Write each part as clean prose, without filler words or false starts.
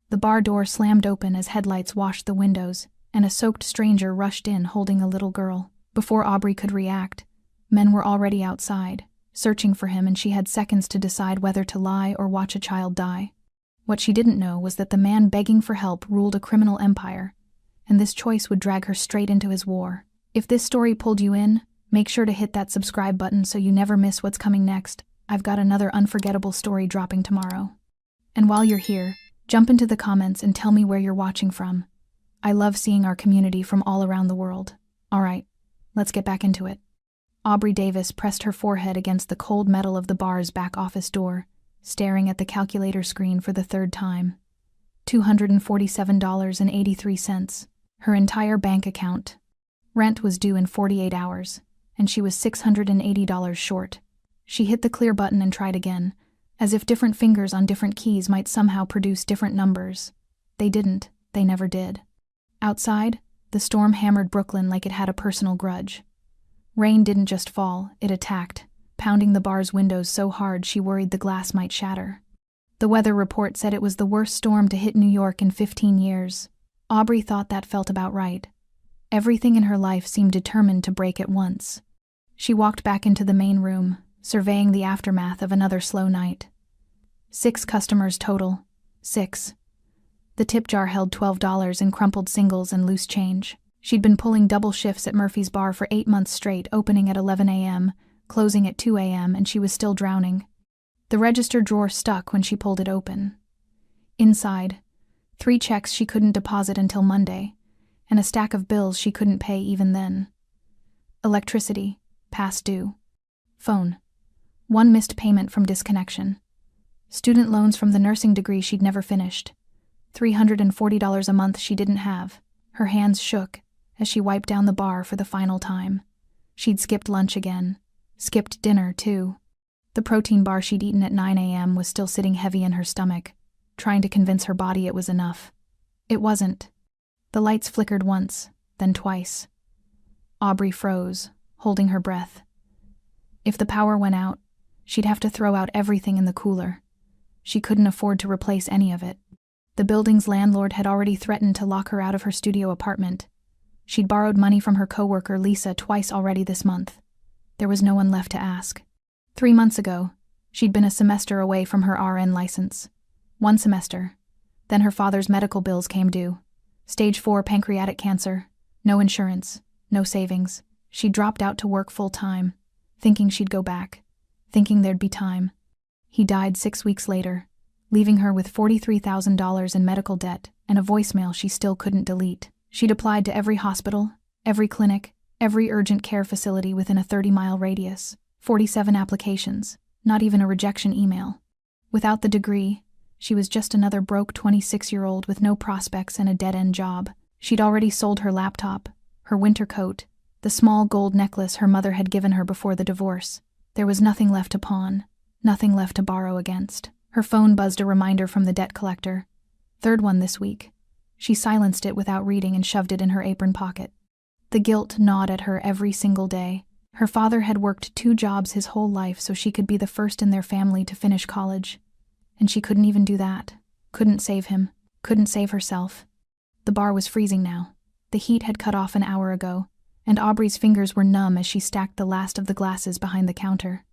The bar door slammed open as headlights washed the windows, and a soaked stranger rushed in holding a little girl. Before Aubrey could react, men were already outside, searching for him, and she had seconds to decide whether to lie or watch a child die. What she didn't know was that the man begging for help ruled a criminal empire, and this choice would drag her straight into his war. If this story pulled you in, make sure to hit that subscribe button so you never miss what's coming next. I've got another unforgettable story dropping tomorrow. And while you're here, jump into the comments and tell me where you're watching from. I love seeing our community from all around the world. Alright, let's get back into it. Aubrey Davis pressed her forehead against the cold metal of the bar's back office door, staring at the calculator screen for the third time. $247.83. Her entire bank account. Rent was due in 48 hours, and she was $680 short. She hit the clear button and tried again, as if different fingers on different keys might somehow produce different numbers. They didn't. They never did. Outside, the storm hammered Brooklyn like it had a personal grudge. Rain didn't just fall, it attacked, pounding the bar's windows so hard she worried the glass might shatter. The weather report said it was the worst storm to hit New York in 15 years. Aubrey thought that felt about right. Everything in her life seemed determined to break at once. She walked back into the main room, surveying the aftermath of another slow night. 6 customers total. 6. The tip jar held $12 in crumpled singles and loose change. She'd been pulling double shifts at Murphy's bar for 8 months straight, opening at 11 a.m., closing at 2 a.m., and she was still drowning. The register drawer stuck when she pulled it open. Inside, 3 checks she couldn't deposit until Monday, and a stack of bills she couldn't pay even then. Electricity, past due. Phone, 1 missed payment from disconnection. Student loans from the nursing degree she'd never finished. $340 a month she didn't have. Her hands shook as she wiped down the bar for the final time. She'd skipped lunch again. Skipped dinner, too. The protein bar she'd eaten at 9 a.m. was still sitting heavy in her stomach, trying to convince her body it was enough. It wasn't. The lights flickered once, then twice. Aubrey froze, holding her breath. If the power went out, she'd have to throw out everything in the cooler. She couldn't afford to replace any of it. The building's landlord had already threatened to lock her out of her studio apartment. She'd borrowed money from her coworker Lisa twice already this month. There was no one left to ask. 3 months ago, she'd been a semester away from her RN license. 1 semester. Then her father's medical bills came due. Stage 4 pancreatic cancer. No insurance. No savings. She dropped out to work full-time, thinking she'd go back, thinking there'd be time. He died 6 weeks later, leaving her with $43,000 in medical debt and a voicemail she still couldn't delete. She'd applied to every hospital, every clinic, every urgent care facility within a 30-mile radius. 47 applications, not even a rejection email. Without the degree, she was just another broke 26-year-old with no prospects and a dead-end job. She'd already sold her laptop, her winter coat, the small gold necklace her mother had given her before the divorce. There was nothing left to pawn, nothing left to borrow against. Her phone buzzed a reminder from the debt collector. 3rd one this week. She silenced it without reading and shoved it in her apron pocket. The guilt gnawed at her every single day. Her father had worked 2 jobs his whole life so she could be the first in their family to finish college. And she couldn't even do that. Couldn't save him. Couldn't save herself. The bar was freezing now. The heat had cut off an hour ago, and Aubrey's fingers were numb as she stacked the last of the glasses behind the counter.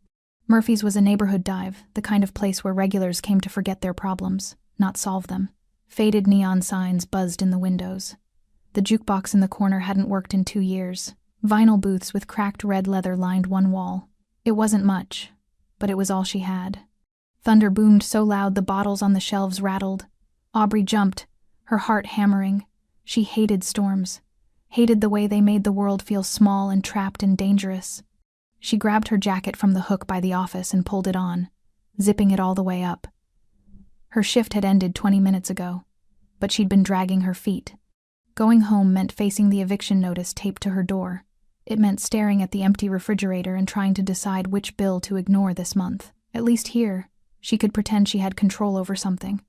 Murphy's was a neighborhood dive, the kind of place where regulars came to forget their problems, not solve them. Faded neon signs buzzed in the windows. The jukebox in the corner hadn't worked in 2 years. Vinyl booths with cracked red leather lined one wall. It wasn't much, but it was all she had. Thunder boomed so loud the bottles on the shelves rattled. Aubrey jumped, her heart hammering. She hated storms, hated the way they made the world feel small and trapped and dangerous. She grabbed her jacket from the hook by the office and pulled it on, zipping it all the way up. Her shift had ended 20 minutes ago, but she'd been dragging her feet. Going home meant facing the eviction notice taped to her door. It meant staring at the empty refrigerator and trying to decide which bill to ignore this month. At least here, she could pretend she had control over something.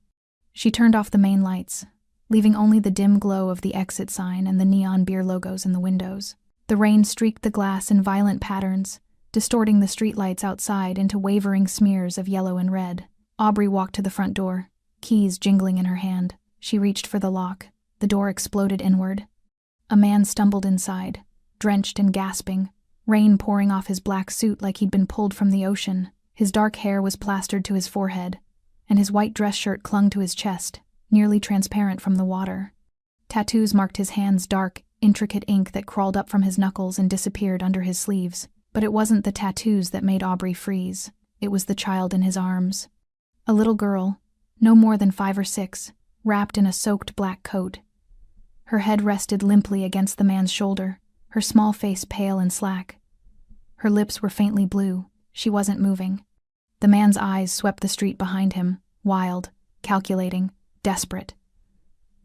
She turned off the main lights, leaving only the dim glow of the exit sign and the neon beer logos in the windows. The rain streaked the glass in violent patterns, distorting the streetlights outside into wavering smears of yellow and red. Aubrey walked to the front door, keys jingling in her hand. She reached for the lock. The door exploded inward. A man stumbled inside, drenched and gasping, rain pouring off his black suit like he'd been pulled from the ocean. His dark hair was plastered to his forehead, and his white dress shirt clung to his chest, nearly transparent from the water. Tattoos marked his hands, dark, intricate ink that crawled up from his knuckles and disappeared under his sleeves. But it wasn't the tattoos that made Aubrey freeze. It was the child in his arms. A little girl, no more than 5 or 6, wrapped in a soaked black coat. Her head rested limply against the man's shoulder, her small face pale and slack. Her lips were faintly blue. She wasn't moving. The man's eyes swept the street behind him, wild, calculating, desperate.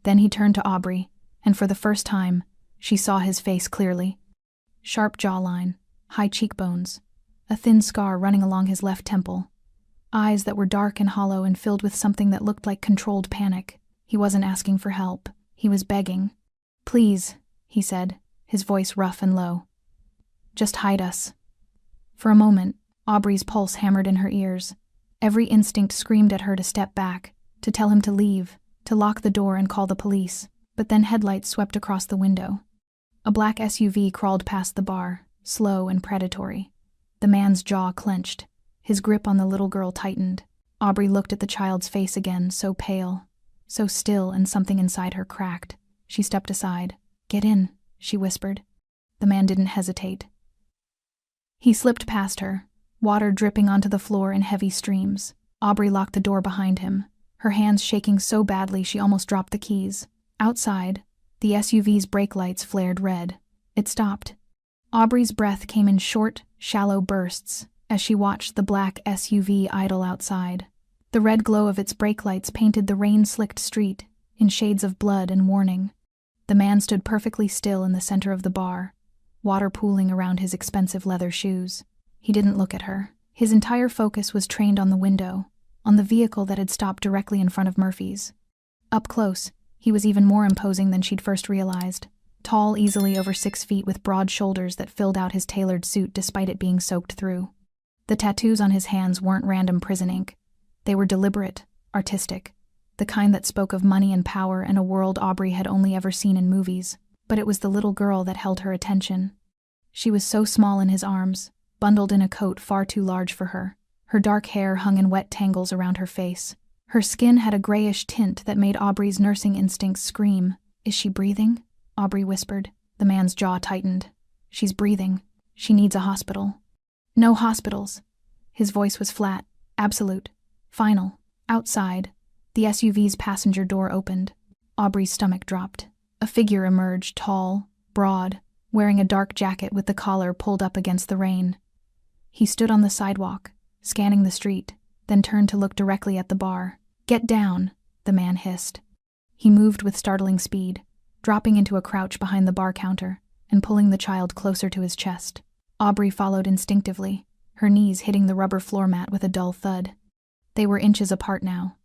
Then he turned to Aubrey, and for the first time, she saw his face clearly. Sharp jawline, high cheekbones, a thin scar running along his left temple. Eyes that were dark and hollow and filled with something that looked like controlled panic. He wasn't asking for help. He was begging. "Please," he said, his voice rough and low. "Just hide us." For a moment, Aubrey's pulse hammered in her ears. Every instinct screamed at her to step back, to tell him to leave, to lock the door and call the police. But then headlights swept across the window. A black SUV crawled past the bar, slow and predatory. The man's jaw clenched. His grip on the little girl tightened. Aubrey looked at the child's face again, so pale, so still, and something inside her cracked. She stepped aside. "Get in," she whispered. The man didn't hesitate. He slipped past her, water dripping onto the floor in heavy streams. Aubrey locked the door behind him, her hands shaking so badly she almost dropped the keys. Outside, the SUV's brake lights flared red. It stopped. Aubrey's breath came in short, shallow bursts as she watched the black SUV idle outside. The red glow of its brake lights painted the rain-slicked street in shades of blood and warning. The man stood perfectly still in the center of the bar, water pooling around his expensive leather shoes. He didn't look at her. His entire focus was trained on the window, on the vehicle that had stopped directly in front of Murphy's. Up close, he was even more imposing than she'd first realized. Tall, easily over 6 feet, with broad shoulders that filled out his tailored suit despite it being soaked through. The tattoos on his hands weren't random prison ink. They were deliberate, artistic, the kind that spoke of money and power and a world Aubrey had only ever seen in movies. But it was the little girl that held her attention. She was so small in his arms, bundled in a coat far too large for her. Her dark hair hung in wet tangles around her face. Her skin had a grayish tint that made Aubrey's nursing instincts scream. "Is she breathing?" Aubrey whispered. The man's jaw tightened. "She's breathing. She needs a hospital." "No hospitals." His voice was flat, absolute, final. Outside, the SUV's passenger door opened. Aubrey's stomach dropped. A figure emerged, tall, broad, wearing a dark jacket with the collar pulled up against the rain. He stood on the sidewalk, scanning the street, then turned to look directly at the bar. "Get down," the man hissed. He moved with startling speed, dropping into a crouch behind the bar counter and pulling the child closer to his chest. Aubrey followed instinctively, her knees hitting the rubber floor mat with a dull thud. They were inches apart now,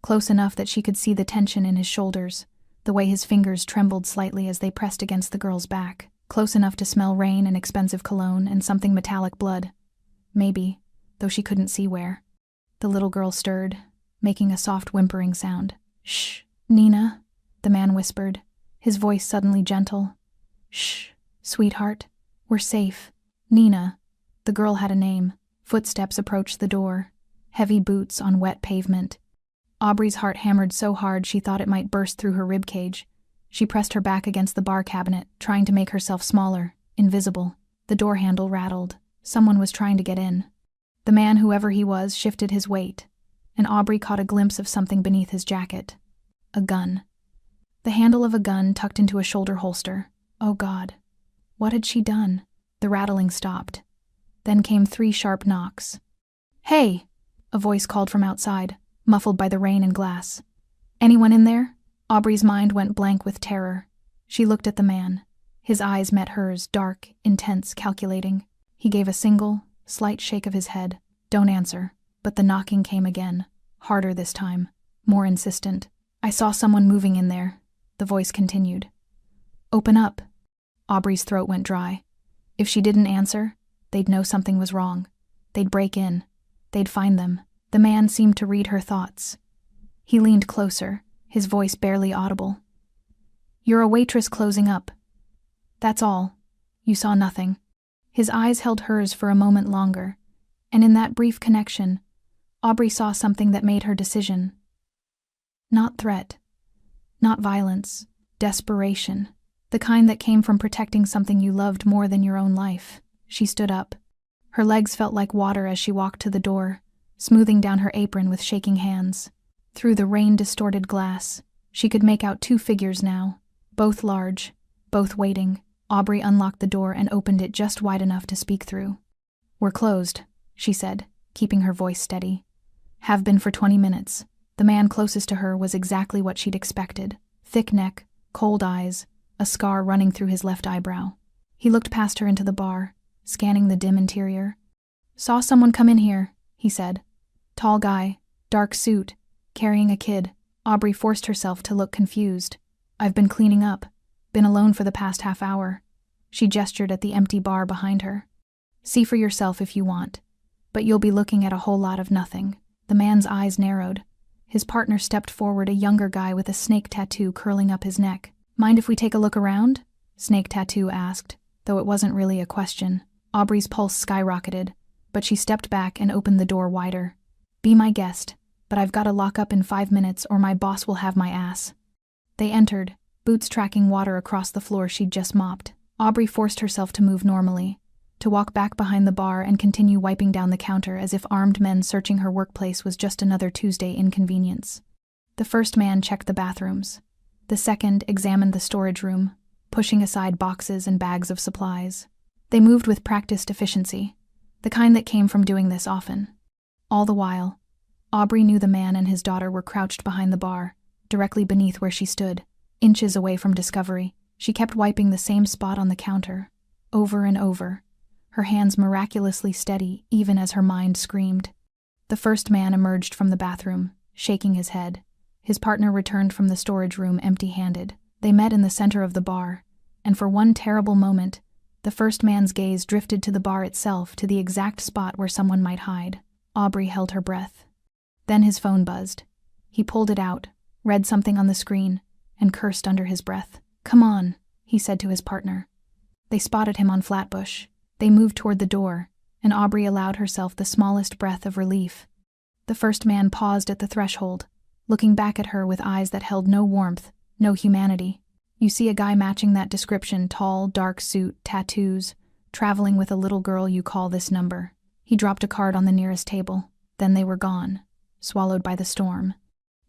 close enough that she could see the tension in his shoulders, the way his fingers trembled slightly as they pressed against the girl's back, close enough to smell rain and expensive cologne and something metallic blood. Maybe, though she couldn't see where. The little girl stirred, making a soft whimpering sound. "Shh, Nina," the man whispered, his voice suddenly gentle. "Shh, sweetheart, we're safe." Nina. The girl had a name. Footsteps approached the door, heavy boots on wet pavement. Aubrey's heart hammered so hard she thought it might burst through her ribcage. She pressed her back against the bar cabinet, trying to make herself smaller, invisible. The door handle rattled. Someone was trying to get in. The man, whoever he was, shifted his weight, and Aubrey caught a glimpse of something beneath his jacket. A gun. The handle of a gun tucked into a shoulder holster. Oh God. What had she done? The rattling stopped. Then came 3 sharp knocks. "Hey!" a voice called from outside, muffled by the rain and glass. "Anyone in there?" Aubrey's mind went blank with terror. She looked at the man. His eyes met hers, dark, intense, calculating. He gave a single, slight shake of his head. "Don't answer." But the knocking came again, harder this time, more insistent. "I saw someone moving in there," the voice continued. "Open up." Aubrey's throat went dry. If she didn't answer, they'd know something was wrong. They'd break in. They'd find them. The man seemed to read her thoughts. He leaned closer, his voice barely audible. "You're a waitress closing up. That's all. You saw nothing." His eyes held hers for a moment longer, and in that brief connection, Aubrey saw something that made her decision. Not threat, not violence, desperation, the kind that came from protecting something you loved more than your own life. She stood up. Her legs felt like water as she walked to the door, smoothing down her apron with shaking hands. Through the rain-distorted glass, she could make out two figures now, both large, both waiting. Aubrey unlocked the door and opened it just wide enough to speak through. "We're closed," she said, keeping her voice steady. "Have been for 20 minutes. The man closest to her was exactly what she'd expected. Thick neck, cold eyes, a scar running through his left eyebrow. He looked past her into the bar, scanning the dim interior. "Saw someone come in here," he said. "Tall guy, dark suit, carrying a kid." Aubrey forced herself to look confused. "I've been cleaning up. Been alone for the past half hour." She gestured at the empty bar behind her. "See for yourself if you want. But you'll be looking at a whole lot of nothing." The man's eyes narrowed. His partner stepped forward, a younger guy with a snake tattoo curling up his neck. "Mind if we take a look around?" Snake Tattoo asked, though it wasn't really a question. Aubrey's pulse skyrocketed, but she stepped back and opened the door wider. "Be my guest, but I've got to lock up in 5 minutes or my boss will have my ass." They entered, boots tracking water across the floor she'd just mopped. Aubrey forced herself to move normally, to walk back behind the bar and continue wiping down the counter as if armed men searching her workplace was just another Tuesday inconvenience. The first man checked the bathrooms. The second examined the storage room, pushing aside boxes and bags of supplies. They moved with practiced efficiency, the kind that came from doing this often. All the while, Aubrey knew the man and his daughter were crouched behind the bar, directly beneath where she stood, inches away from discovery. She kept wiping the same spot on the counter, over and over, her hands miraculously steady even as her mind screamed. The first man emerged from the bathroom, shaking his head. His partner returned from the storage room empty-handed. They met in the center of the bar, and for one terrible moment, the first man's gaze drifted to the bar itself, to the exact spot where someone might hide. Aubrey held her breath. Then his phone buzzed. He pulled it out, read something on the screen, and cursed under his breath. "Come on," he said to his partner. They spotted him on Flatbush. They moved toward the door, and Aubrey allowed herself the smallest breath of relief. The first man paused at the threshold, looking back at her with eyes that held no warmth, no humanity. "You see a guy matching that description, tall, dark suit, tattoos, traveling with a little girl, you call this number." He dropped a card on the nearest table. Then they were gone, swallowed by the storm.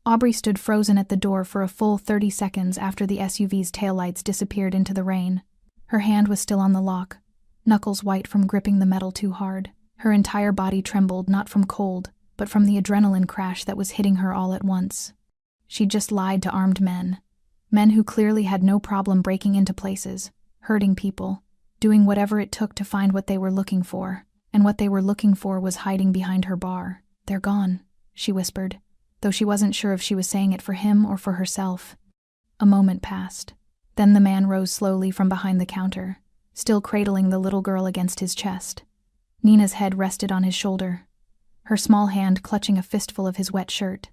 Aubrey stood frozen at the door for a full 30 seconds after the SUV's taillights disappeared into the rain. Her hand was still on the lock, knuckles white from gripping the metal too hard. Her entire body trembled, not from cold, but from the adrenaline crash that was hitting her all at once. She'd just lied to armed men. Men who clearly had no problem breaking into places, hurting people, doing whatever it took to find what they were looking for. And what they were looking for was hiding behind her bar. "They're gone," she whispered, though she wasn't sure if she was saying it for him or for herself. A moment passed. Then the man rose slowly from behind the counter, still cradling the little girl against his chest. Nina's head rested on his shoulder, her small hand clutching a fistful of his wet shirt.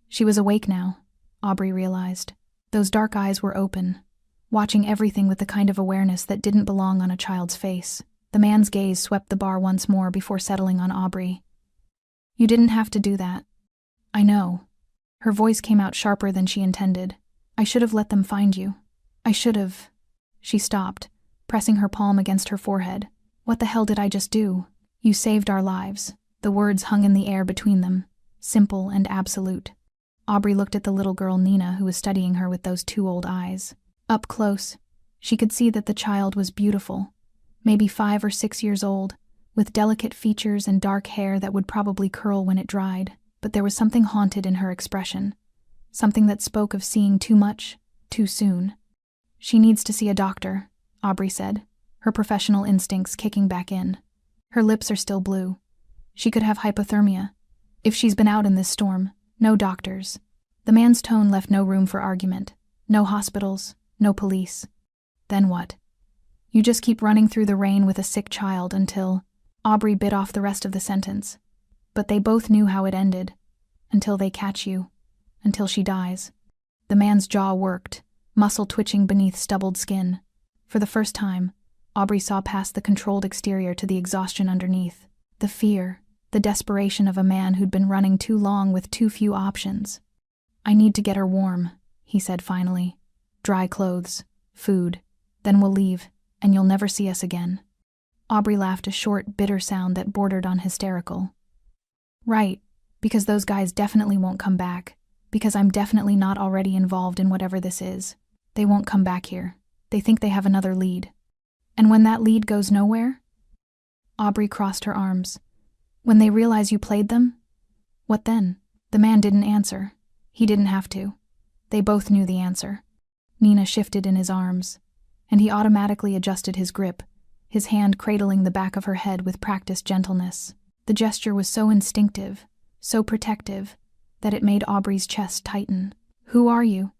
She was awake now, Aubrey realized. Those dark eyes were open, watching everything with the kind of awareness that didn't belong on a child's face. The man's gaze swept the bar once more before settling on Aubrey. "You didn't have to do that." "I know." Her voice came out sharper than she intended. "I should have let them find you. I should have." She stopped, pressing her palm against her forehead. "What the hell did I just do?" "You saved our lives." The words hung in the air between them, simple and absolute. Aubrey looked at the little girl Nina, who was studying her with those two old eyes. Up close, she could see that the child was beautiful, maybe 5 or 6 years old, with delicate features and dark hair that would probably curl when it dried. But there was something haunted in her expression, something that spoke of seeing too much, too soon. "She needs to see a doctor," Aubrey said, her professional instincts kicking back in. "Her lips are still blue. She could have hypothermia. If she's been out in this storm, no doctors." The man's tone left no room for argument. No hospitals, no police. "Then what?" "You just keep running through the rain with a sick child until—" Aubrey bit off the rest of the sentence. But they both knew how it ended. "Until they catch you. Until she dies." The man's jaw worked, muscle twitching beneath stubbled skin. For the first time, Aubrey saw past the controlled exterior to the exhaustion underneath. The fear, the desperation of a man who'd been running too long with too few options. "I need to get her warm," he said finally. "Dry clothes, food, then we'll leave, and you'll never see us again." Aubrey laughed, a short, bitter sound that bordered on hysterical. "Right, because those guys definitely won't come back, because I'm definitely not already involved in whatever this is. They won't come back here. They think they have another lead. And when that lead goes nowhere?" Aubrey crossed her arms. "When they realize you played them? What then?" The man didn't answer. He didn't have to. They both knew the answer. Nina shifted in his arms, and he automatically adjusted his grip, his hand cradling the back of her head with practiced gentleness. The gesture was so instinctive, so protective, that it made Aubrey's chest tighten. "Who are you?"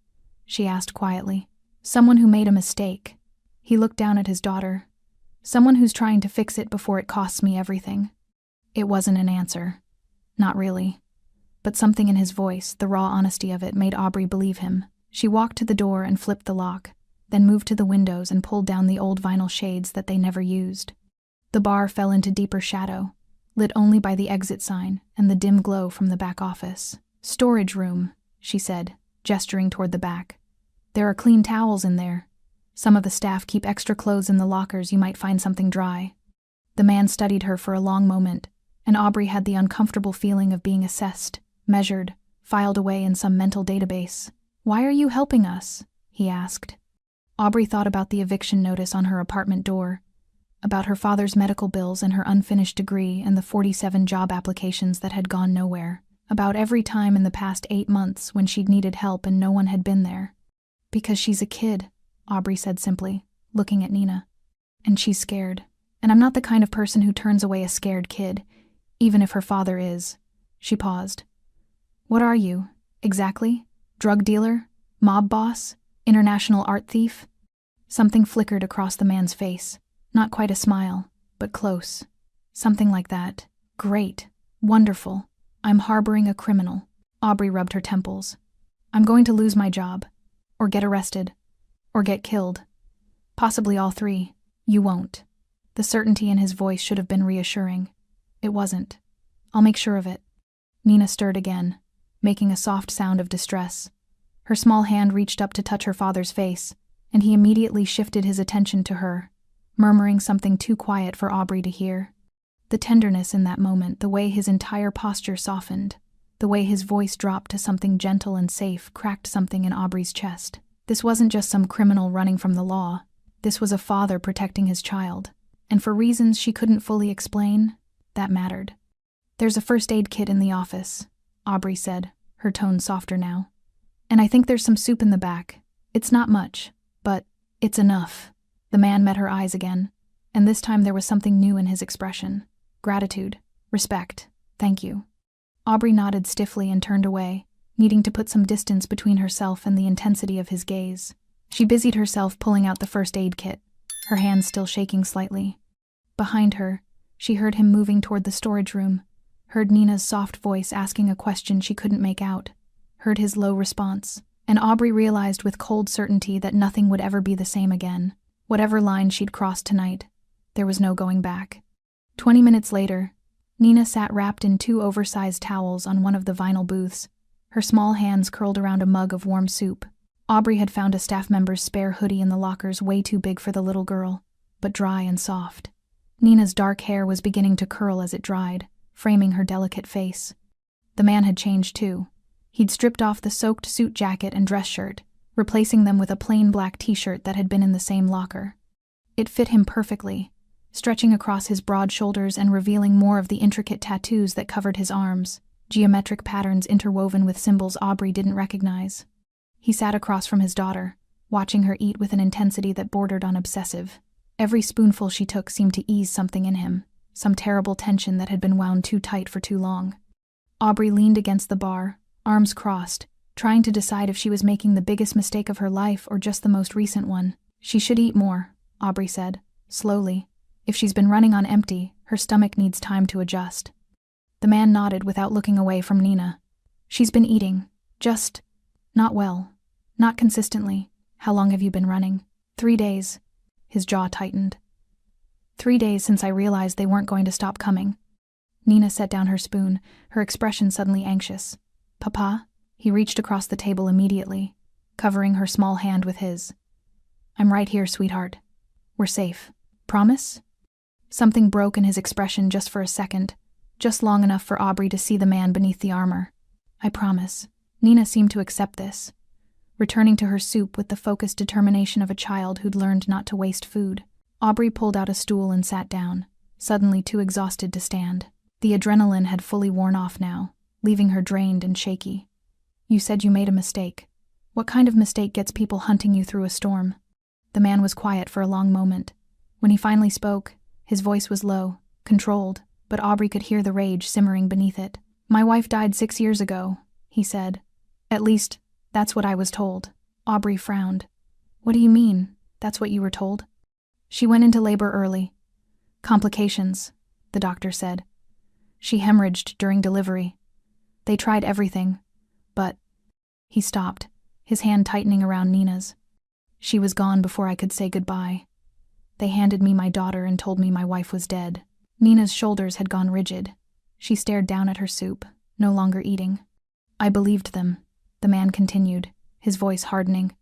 she asked quietly. "Someone who made a mistake." He looked down at his daughter. "Someone who's trying to fix it before it costs me everything." It wasn't an answer. Not really. But something in his voice, the raw honesty of it, made Aubrey believe him. She walked to the door and flipped the lock, then moved to the windows and pulled down the old vinyl shades that they never used. The bar fell into deeper shadow, lit only by the exit sign and the dim glow from the back office. "Storage room," she said, gesturing toward the back. "There are clean towels in there. Some of the staff keep extra clothes in the lockers. You might find something dry." The man studied her for a long moment, and Aubrey had the uncomfortable feeling of being assessed, measured, filed away in some mental database. "Why are you helping us?" he asked. Aubrey thought about the eviction notice on her apartment door, about her father's medical bills and her unfinished degree and the 47 job applications that had gone nowhere, about every time in the past 8 months when she'd needed help and no one had been there. "Because she's a kid," Aubrey said simply, looking at Nina. "And she's scared. And I'm not the kind of person who turns away a scared kid, even if her father is." She paused. "What are you, exactly? Drug dealer? Mob boss? International art thief?" Something flickered across the man's face. Not quite a smile, but close. Something like that. "Great. Wonderful. I'm harboring a criminal." Aubrey rubbed her temples. "I'm going to lose my job. Or get arrested. Or get killed. Possibly all three. You won't." The certainty in his voice should have been reassuring. It wasn't. "I'll make sure of it." Nina stirred again, making a soft sound of distress. Her small hand reached up to touch her father's face, and he immediately shifted his attention to her, murmuring something too quiet for Aubrey to hear. The tenderness in that moment, the way his entire posture softened, the way his voice dropped to something gentle and safe, cracked something in Aubrey's chest. This wasn't just some criminal running from the law. This was a father protecting his child. And for reasons she couldn't fully explain, that mattered. "There's a first aid kit in the office," Aubrey said, her tone softer now. "And I think there's some soup in the back. It's not much, but it's enough." The man met her eyes again, and this time there was something new in his expression. Gratitude, respect, thank you. Aubrey nodded stiffly and turned away, needing to put some distance between herself and the intensity of his gaze. She busied herself pulling out the first aid kit, her hands still shaking slightly. Behind her, she heard him moving toward the storage room, heard Nina's soft voice asking a question she couldn't make out, heard his low response, and Aubrey realized with cold certainty that nothing would ever be the same again. Whatever line she'd crossed tonight, there was no going back. 20 minutes later, Nina sat wrapped in 2 oversized towels on one of the vinyl booths, her small hands curled around a mug of warm soup. Aubrey had found a staff member's spare hoodie in the lockers, way too big for the little girl, but dry and soft. Nina's dark hair was beginning to curl as it dried, framing her delicate face. The man had changed too. He'd stripped off the soaked suit jacket and dress shirt, replacing them with a plain black t-shirt that had been in the same locker. It fit him perfectly, stretching across his broad shoulders and revealing more of the intricate tattoos that covered his arms, geometric patterns interwoven with symbols Aubrey didn't recognize. He sat across from his daughter, watching her eat with an intensity that bordered on obsessive. Every spoonful she took seemed to ease something in him, some terrible tension that had been wound too tight for too long. Aubrey leaned against the bar, arms crossed, trying to decide if she was making the biggest mistake of her life or just the most recent one. "She should eat more," Aubrey said, slowly. "If she's been running on empty, her stomach needs time to adjust." The man nodded without looking away from Nina. "She's been eating. Just not well. Not consistently. How long have you been running? 3 days. His jaw tightened. 3 days since I realized they weren't going to stop coming. Nina set down her spoon, her expression suddenly anxious. Papa? He reached across the table immediately, covering her small hand with his. I'm right here, sweetheart. We're safe. Promise? Something broke in his expression just for a second, just long enough for Aubrey to see the man beneath the armor. I promise. Nina seemed to accept this, returning to her soup with the focused determination of a child who'd learned not to waste food. Aubrey pulled out a stool and sat down, suddenly too exhausted to stand. The adrenaline had fully worn off now, leaving her drained and shaky. You said you made a mistake. What kind of mistake gets people hunting you through a storm? The man was quiet for a long moment. When he finally spoke, his voice was low, controlled, but Aubrey could hear the rage simmering beneath it. My wife died 6 years ago, he said. At least, that's what I was told. Aubrey frowned. What do you mean, that's what you were told? She went into labor early. Complications, the doctor said. She hemorrhaged during delivery. They tried everything, but... He stopped, his hand tightening around Nina's. She was gone before I could say goodbye. They handed me my daughter and told me my wife was dead. Nina's shoulders had gone rigid. She stared down at her soup, no longer eating. I believed them, the man continued, his voice hardening.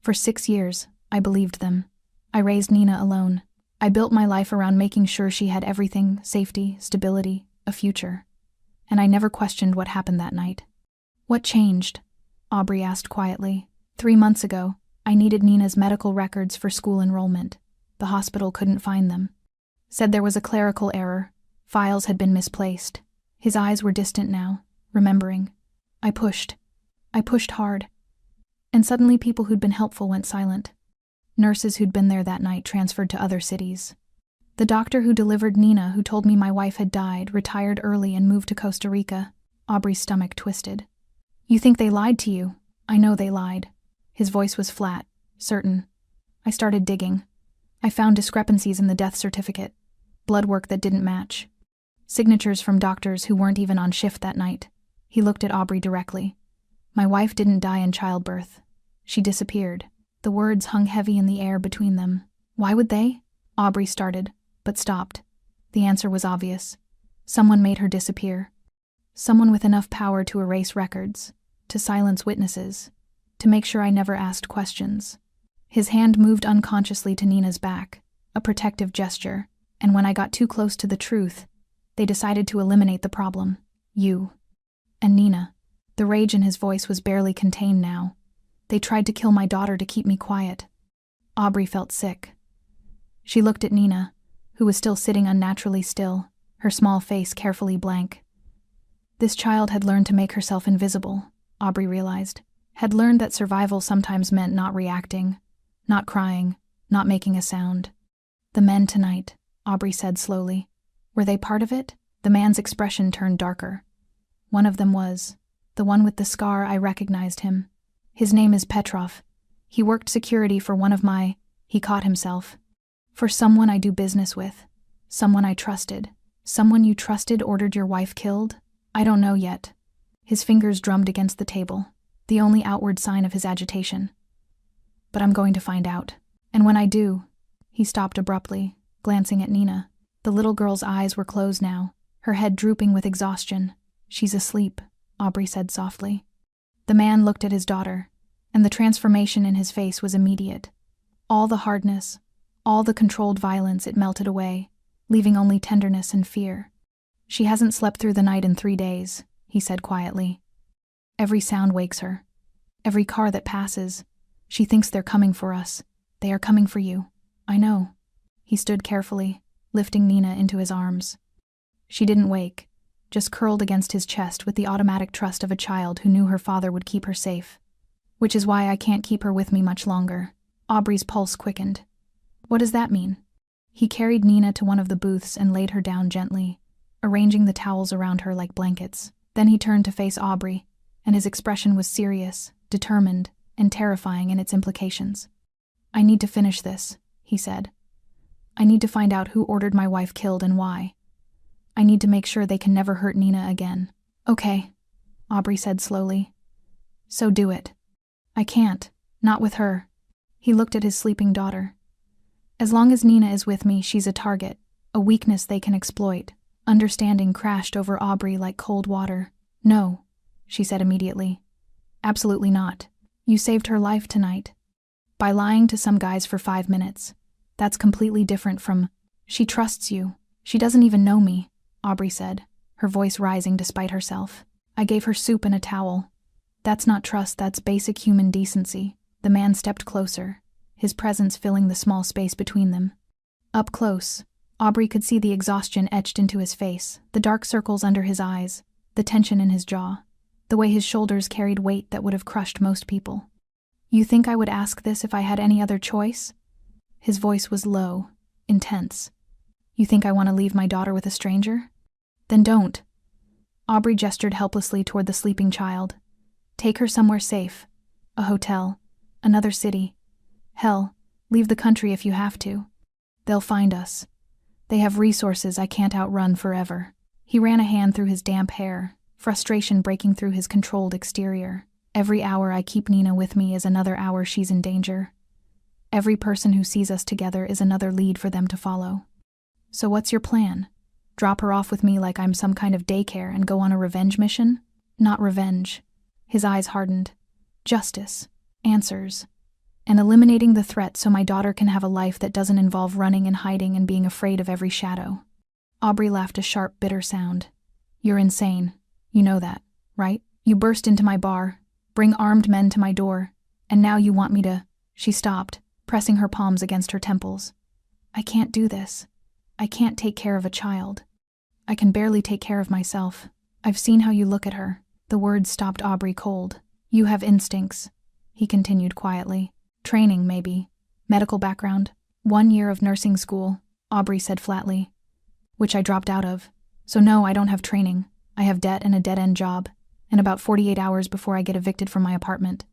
For 6 years, I believed them. I raised Nina alone. I built my life around making sure she had everything, safety, stability, a future. And I never questioned what happened that night. What changed? Aubrey asked quietly. 3 months ago, I needed Nina's medical records for school enrollment. The hospital couldn't find them. Said there was a clerical error. Files had been misplaced. His eyes were distant now, remembering. I pushed hard. And suddenly people who'd been helpful went silent. Nurses who'd been there that night transferred to other cities. The doctor who delivered Nina, who told me my wife had died, retired early and moved to Costa Rica. Aubrey's stomach twisted. You think they lied to you? I know they lied. His voice was flat, certain. I started digging. I found discrepancies in the death certificate, blood work that didn't match, signatures from doctors who weren't even on shift that night. He looked at Aubrey directly. My wife didn't die in childbirth. She disappeared. The words hung heavy in the air between them. Why would they? Aubrey started, but stopped. The answer was obvious. Someone made her disappear. Someone with enough power to erase records, to silence witnesses, to make sure I never asked questions. His hand moved unconsciously to Nina's back, a protective gesture, and when I got too close to the truth, they decided to eliminate the problem. You. And Nina. The rage in his voice was barely contained now. They tried to kill my daughter to keep me quiet. Aubrey felt sick. She looked at Nina, who was still sitting unnaturally still, her small face carefully blank. This child had learned to make herself invisible, Aubrey realized. Had learned that survival sometimes meant not reacting, not crying, not making a sound. The men tonight, Aubrey said slowly. Were they part of it? The man's expression turned darker. One of them was. The one with the scar, I recognized him. His name is Petrov. He worked security for one of my... He caught himself. For someone I do business with. Someone I trusted. Someone you trusted ordered your wife killed? I don't know yet. His fingers drummed against the table, the only outward sign of his agitation. But I'm going to find out. And when I do... He stopped abruptly, glancing at Nina. The little girl's eyes were closed now, her head drooping with exhaustion. She's asleep, Aubrey said softly. The man looked at his daughter, and the transformation in his face was immediate. All the hardness, all the controlled violence, it melted away, leaving only tenderness and fear. She hasn't slept through the night in 3 days, he said quietly. Every sound wakes her. Every car that passes. She thinks they're coming for us. They are coming for you. I know. He stood carefully, lifting Nina into his arms. She didn't wake, just curled against his chest with the automatic trust of a child who knew her father would keep her safe. Which is why I can't keep her with me much longer. Aubrey's pulse quickened. What does that mean? He carried Nina to one of the booths and laid her down gently, arranging the towels around her like blankets. Then he turned to face Aubrey, and his expression was serious, determined, and terrifying in its implications. I need to finish this, he said. I need to find out who ordered my wife killed and why. I need to make sure they can never hurt Nina again. Okay, Aubrey said slowly. So do it. I can't. Not with her. He looked at his sleeping daughter. As long as Nina is with me, she's a target, a weakness they can exploit. Understanding crashed over Aubrey like cold water. No, she said immediately. Absolutely not. You saved her life tonight. By lying to some guys for 5 minutes. That's completely different from, she trusts you. She doesn't even know me, Aubrey said, her voice rising despite herself. I gave her soup and a towel. That's not trust, that's basic human decency. The man stepped closer, his presence filling the small space between them. Up close, Aubrey could see the exhaustion etched into his face, the dark circles under his eyes, the tension in his jaw, the way his shoulders carried weight that would have crushed most people. You think I would ask this if I had any other choice? His voice was low, intense. You think I want to leave my daughter with a stranger? Then don't. Aubrey gestured helplessly toward the sleeping child. Take her somewhere safe. A hotel. Another city. Hell, leave the country if you have to. They'll find us. They have resources I can't outrun forever. He ran a hand through his damp hair, frustration breaking through his controlled exterior. Every hour I keep Nina with me is another hour she's in danger. Every person who sees us together is another lead for them to follow. So what's your plan? Drop her off with me like I'm some kind of daycare and go on a revenge mission? Not revenge. His eyes hardened. Justice. Answers. And eliminating the threat so my daughter can have a life that doesn't involve running and hiding and being afraid of every shadow. Aubrey laughed a sharp, bitter sound. You're insane. You know that, right? You burst into my bar, bring armed men to my door, and now you want me to... She stopped, pressing her palms against her temples. I can't do this. I can't take care of a child. I can barely take care of myself. I've seen how you look at her. The words stopped Aubrey cold. You have instincts, he continued quietly. Training, maybe. Medical background. 1 year of nursing school, Aubrey said flatly. Which I dropped out of. So no, I don't have training. I have debt and a dead-end job, and about 48 hours before I get evicted from my apartment.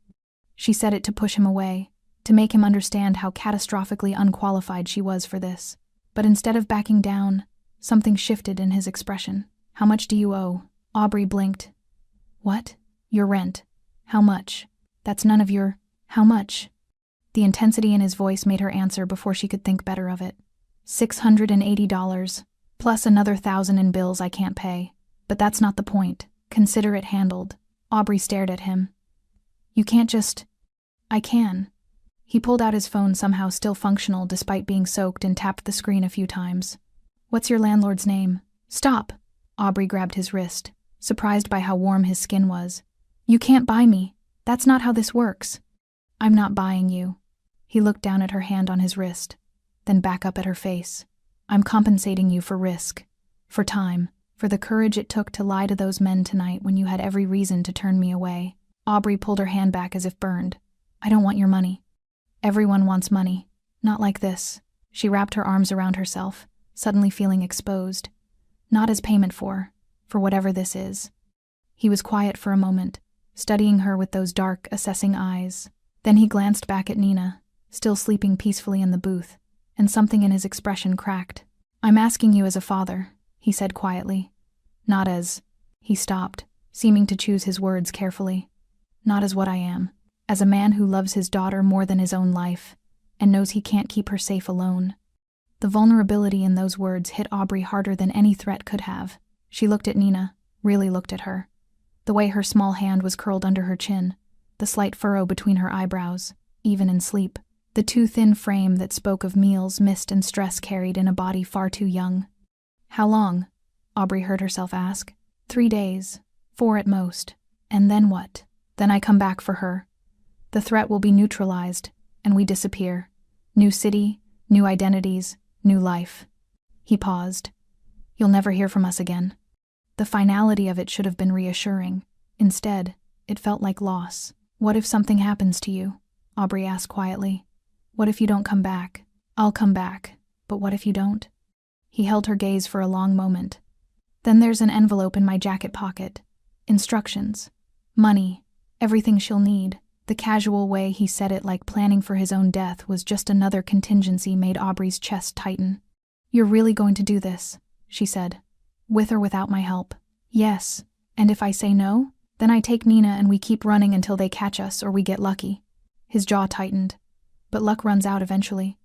She said it to push him away, to make him understand how catastrophically unqualified she was for this. But instead of backing down, something shifted in his expression. How much do you owe? Aubrey blinked. What? Your rent. How much? That's none of your... How much? The intensity in his voice made her answer before she could think better of it. $680, plus another $1,000 in bills I can't pay. But that's not the point. Consider it handled. Aubrey stared at him. You can't just... I can. He pulled out his phone, somehow still functional despite being soaked, and tapped the screen a few times. What's your landlord's name? Stop! Aubrey grabbed his wrist, surprised by how warm his skin was. You can't buy me. That's not how this works. I'm not buying you. He looked down at her hand on his wrist, then back up at her face. I'm compensating you for risk, for time, for the courage it took to lie to those men tonight when you had every reason to turn me away. Aubrey pulled her hand back as if burned. I don't want your money. Everyone wants money. Not like this. She wrapped her arms around herself, suddenly feeling exposed. Not as payment for whatever this is. He was quiet for a moment, studying her with those dark, assessing eyes. Then he glanced back at Nina, still sleeping peacefully in the booth, and something in his expression cracked. I'm asking you as a father, he said quietly. Not as... He stopped, seeming to choose his words carefully. Not as what I am. As a man who loves his daughter more than his own life, and knows he can't keep her safe alone. The vulnerability in those words hit Aubrey harder than any threat could have. She looked at Nina, really looked at her. The way her small hand was curled under her chin, the slight furrow between her eyebrows, even in sleep. The too thin frame that spoke of meals missed and stress carried in a body far too young. How long? Aubrey heard herself ask. 3 days. 4 at most. And then what? Then I come back for her. The threat will be neutralized, and we disappear. New city, new identities, new life. He paused. You'll never hear from us again. The finality of it should have been reassuring. Instead, it felt like loss. What if something happens to you? Aubrey asked quietly. What if you don't come back? I'll come back, but what if you don't? He held her gaze for a long moment. Then there's an envelope in my jacket pocket. Instructions. Money. Everything she'll need. The casual way he said it, like planning for his own death, was just another contingency made Aubrey's chest tighten. You're really going to do this, she said. With or without my help? Yes. And if I say no? Then I take Nina and we keep running until they catch us or we get lucky. His jaw tightened. But luck runs out eventually.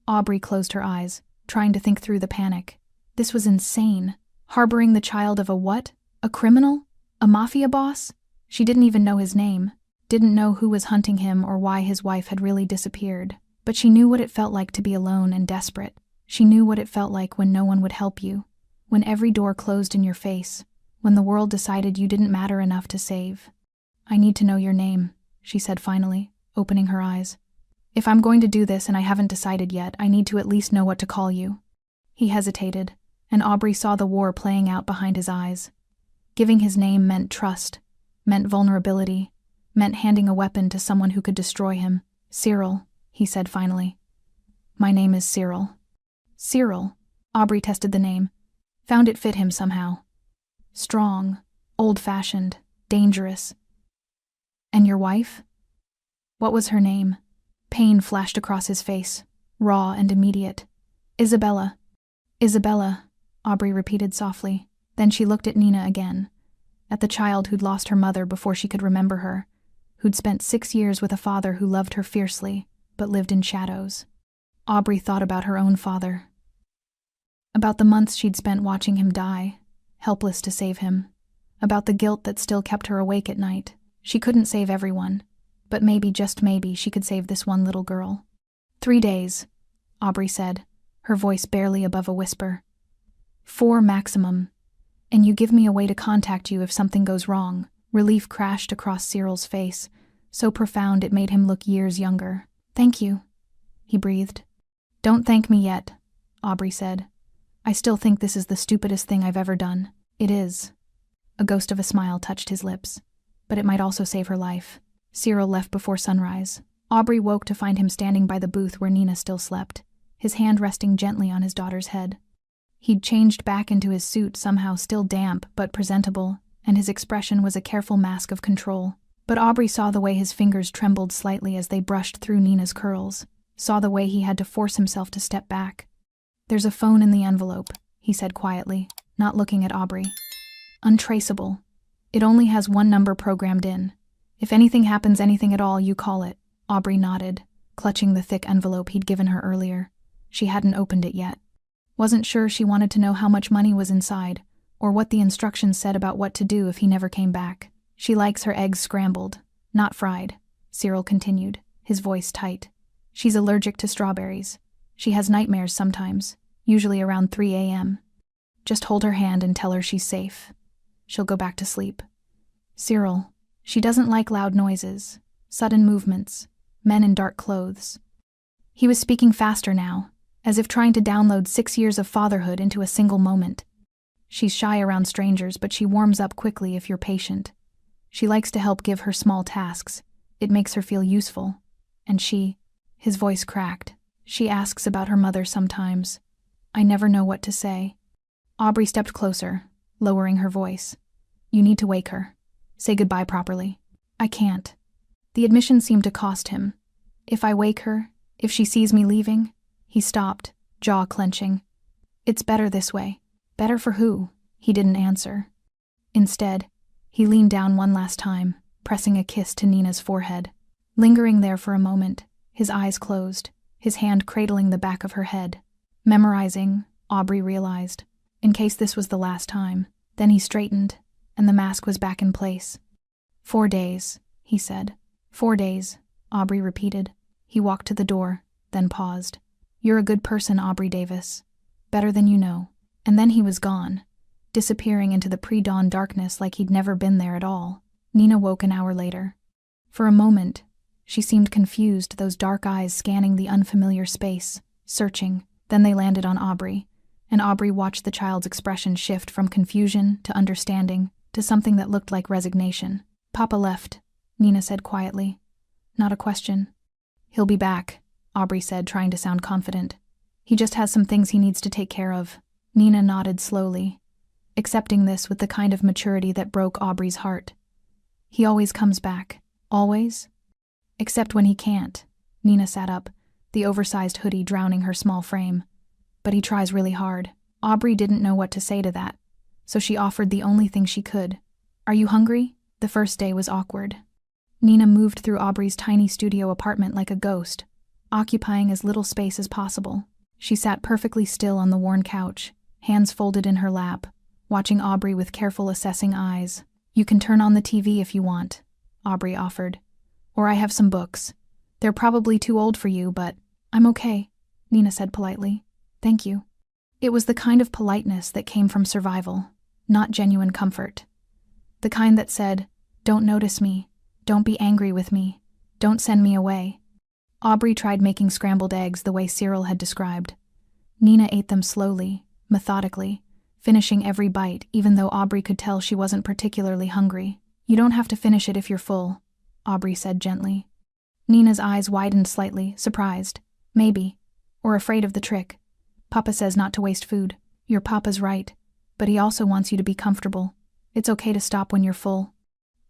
Aubrey closed her eyes, trying to think through the panic. This was insane. Harboring the child of a what? A criminal? A mafia boss? She didn't even know his name, didn't know who was hunting him or why his wife had really disappeared. But she knew what it felt like to be alone and desperate. She knew what it felt like when no one would help you, when every door closed in your face, when the world decided you didn't matter enough to save. "I need to know your name," she said finally, opening her eyes. "If I'm going to do this and I haven't decided yet, I need to at least know what to call you." He hesitated, and Aubrey saw the war playing out behind his eyes. Giving his name meant trust, meant vulnerability, meant handing a weapon to someone who could destroy him. "Cyril," he said finally. "My name is Cyril." Cyril. Aubrey tested the name, found it fit him somehow. Strong, old-fashioned, dangerous. "And your wife?" What was her name? Pain flashed across his face, raw and immediate. "Isabella." "Isabella," Aubrey repeated softly. Then she looked at Nina again, at the child who'd lost her mother before she could remember her, who'd spent 6 years with a father who loved her fiercely, but lived in shadows. Aubrey thought about her own father. About the months she'd spent watching him die, helpless to save him. About the guilt that still kept her awake at night. She couldn't save everyone, but maybe, just maybe, she could save this one little girl. 3 days, Aubrey said, her voice barely above a whisper. 4 maximum. And you give me a way to contact you if something goes wrong. Relief crashed across Cyril's face, so profound it made him look years younger. "Thank you," he breathed. "Don't thank me yet," Aubrey said. "I still think this is the stupidest thing I've ever done." "It is." A ghost of a smile touched his lips. "But it might also save her life." Cyril left before sunrise. Aubrey woke to find him standing by the booth where Nina still slept, his hand resting gently on his daughter's head. He'd changed back into his suit, somehow still damp but presentable, and his expression was a careful mask of control. But Aubrey saw the way his fingers trembled slightly as they brushed through Nina's curls, saw the way he had to force himself to step back. "There's a phone in the envelope," he said quietly, not looking at Aubrey. "Untraceable. It only has 1 number programmed in. If anything happens, anything at all, you call it." Aubrey nodded, clutching the thick envelope he'd given her earlier. She hadn't opened it yet. Wasn't sure she wanted to know how much money was inside, or what the instructions said about what to do if he never came back. "She likes her eggs scrambled, not fried," Cyril continued, his voice tight. "She's allergic to strawberries. She has nightmares sometimes, usually around 3 a.m. Just hold her hand and tell her she's safe. She'll go back to sleep." "Cyril, she doesn't like loud noises, sudden movements, men in dark clothes." He was speaking faster now, as if trying to download 6 years of fatherhood into a single moment. "She's shy around strangers, but she warms up quickly if you're patient. She likes to help give her small tasks. It makes her feel useful. And she," his voice cracked, "she asks about her mother sometimes. I never know what to say." Aubrey stepped closer, lowering her voice. "You need to wake her. Say goodbye properly." "I can't." The admission seemed to cost him. "If I wake her, if she sees me leaving?" He stopped, jaw clenching. "It's better this way." "Better for who?" He didn't answer. Instead, he leaned down one last time, pressing a kiss to Nina's forehead. Lingering there for a moment, his eyes closed, his hand cradling the back of her head. Memorizing, Aubrey realized, in case this was the last time. Then he straightened, and the mask was back in place. 4 days, he said. 4 days, Aubrey repeated. He walked to the door, then paused. "You're a good person, Aubrey Davis. Better than you know." And then he was gone, disappearing into the pre-dawn darkness like he'd never been there at all. Nina woke an hour later. For a moment, she seemed confused, those dark eyes scanning the unfamiliar space, searching. Then they landed on Aubrey, and Aubrey watched the child's expression shift from confusion to understanding to something that looked like resignation. "Papa left," Nina said quietly. "Not a question." "He'll be back," Aubrey said, trying to sound confident. "He just has some things he needs to take care of." Nina nodded slowly, accepting this with the kind of maturity that broke Aubrey's heart. "He always comes back. Always?" "Except when he can't." Nina sat up, the oversized hoodie drowning her small frame. "But he tries really hard." Aubrey didn't know what to say to that, so she offered the only thing she could. "Are you hungry?" The first day was awkward. Nina moved through Aubrey's tiny studio apartment like a ghost, occupying as little space as possible. She sat perfectly still on the worn couch, hands folded in her lap, watching Aubrey with careful assessing eyes. "You can turn on the TV if you want," Aubrey offered. "Or I have some books. They're probably too old for you, but I'm okay," Nina said politely. "Thank you." It was the kind of politeness that came from survival, not genuine comfort. The kind that said, "Don't notice me, don't be angry with me, don't send me away." Aubrey tried making scrambled eggs the way Cyril had described. Nina ate them slowly, methodically, finishing every bite even though Aubrey could tell she wasn't particularly hungry. "You don't have to finish it if you're full," Aubrey said gently. Nina's eyes widened slightly, surprised. "Maybe. Or afraid of the trick. Papa says not to waste food." "Your papa's right, but he also wants you to be comfortable. It's okay to stop when you're full."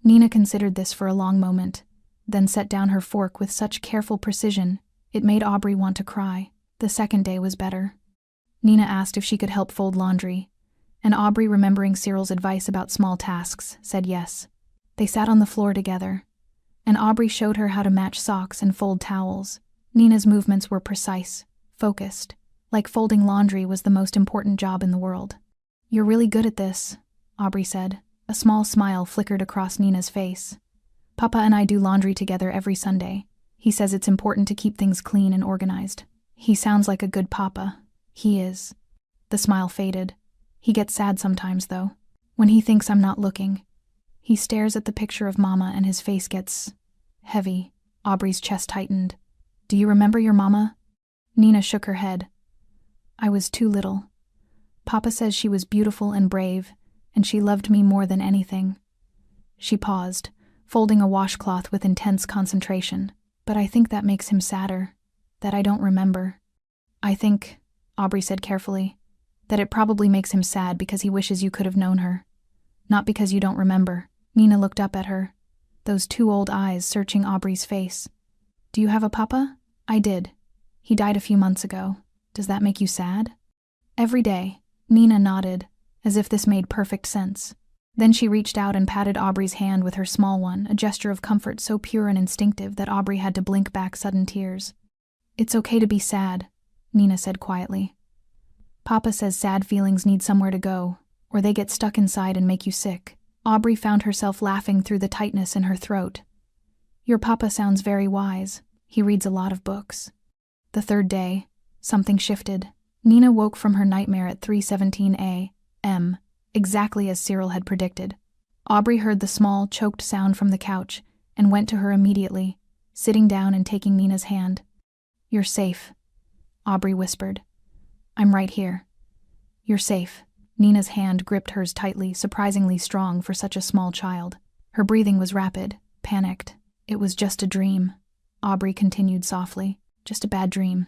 Nina considered this for a long moment, then set down her fork with such careful precision it made Aubrey want to cry. The second day was better. Nina asked if she could help fold laundry, and Aubrey, remembering Cyril's advice about small tasks, said yes. They sat on the floor together, and Aubrey showed her how to match socks and fold towels. Nina's movements were precise, focused, like folding laundry was the most important job in the world. "You're really good at this," Aubrey said. A small smile flickered across Nina's face. "Papa and I do laundry together every Sunday. He says it's important to keep things clean and organized." "He sounds like a good papa." "He is." The smile faded. "He gets sad sometimes, though. When he thinks I'm not looking. He stares at the picture of Mama and his face gets heavy." Aubrey's chest tightened. "Do you remember your Mama?" Nina shook her head. "I was too little. Papa says she was beautiful and brave, and she loved me more than anything." She paused, folding a washcloth with intense concentration. "But I think that makes him sadder, that I don't remember." "I think," Aubrey said carefully, "that it probably makes him sad because he wishes you could have known her. Not because you don't remember." Nina looked up at her, those two old eyes searching Aubrey's face. "Do you have a papa?" "I did. He died a few months ago. Does that make you sad?" "Every day." Nina nodded, as if this made perfect sense. Then she reached out and patted Aubrey's hand with her small one, a gesture of comfort so pure and instinctive that Aubrey had to blink back sudden tears. "It's okay to be sad," Nina said quietly. "Papa says sad feelings need somewhere to go, or they get stuck inside and make you sick." Aubrey found herself laughing through the tightness in her throat. "Your papa sounds very wise. He reads a lot of books." The third day, something shifted. Nina woke from her nightmare at 3:17 a.m., exactly as Cyril had predicted. Aubrey heard the small, choked sound from the couch and went to her immediately, sitting down and taking Nina's hand. "You're safe," Aubrey whispered. "I'm right here." "You're safe." Nina's hand gripped hers tightly, surprisingly strong for such a small child. Her breathing was rapid, panicked. "It was just a dream," Aubrey continued softly. "Just a bad dream.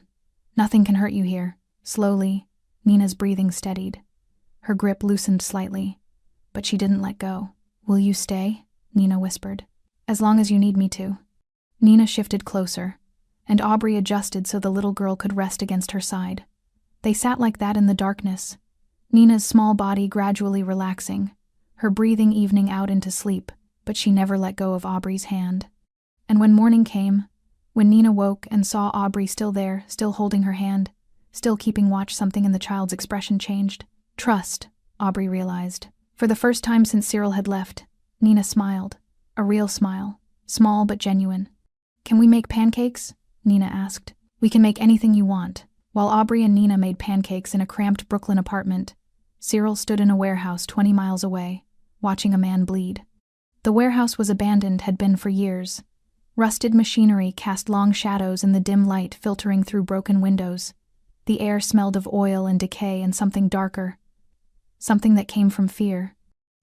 Nothing can hurt you here." Slowly, Nina's breathing steadied. Her grip loosened slightly, but she didn't let go. "Will you stay?" Nina whispered. "As long as you need me to." Nina shifted closer, and Aubrey adjusted so the little girl could rest against her side. They sat like that in the darkness, Nina's small body gradually relaxing, her breathing evening out into sleep, but she never let go of Aubrey's hand. And when morning came, when Nina woke and saw Aubrey still there, still holding her hand, still keeping watch, something in the child's expression changed. Trust, Aubrey realized. For the first time since Cyril had left, Nina smiled. A real smile, small but genuine. "Can we make pancakes?" Nina asked. "We can make anything you want." While Aubrey and Nina made pancakes in a cramped Brooklyn apartment, Cyril stood in a warehouse 20 miles away, watching a man bleed. The warehouse was abandoned, had been for years. Rusted machinery cast long shadows in the dim light filtering through broken windows. The air smelled of oil and decay and something darker. Something that came from fear.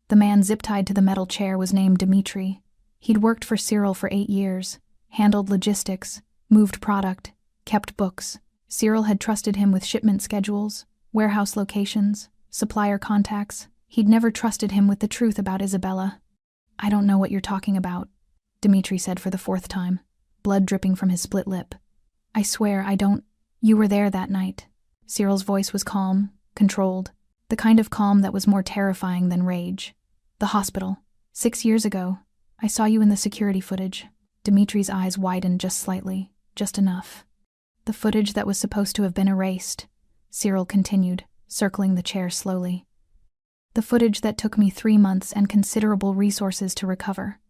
The man zip-tied to the metal chair was named Dimitri. He'd worked for Cyril for 8 years, handled logistics, moved product, kept books. Cyril had trusted him with shipment schedules, warehouse locations, supplier contacts. He'd never trusted him with the truth about Isabella. "I don't know what you're talking about," Dimitri said for the 4th time, blood dripping from his split lip. "I swear I don't." "You were there that night." Cyril's voice was calm, controlled, the kind of calm that was more terrifying than rage. "The hospital. 6 years ago. I saw you in the security footage. Dimitri's eyes widened just slightly, just enough. The footage that was supposed to have been erased, Cyril continued, circling the chair slowly. The footage that took me 3 months and considerable resources to recover.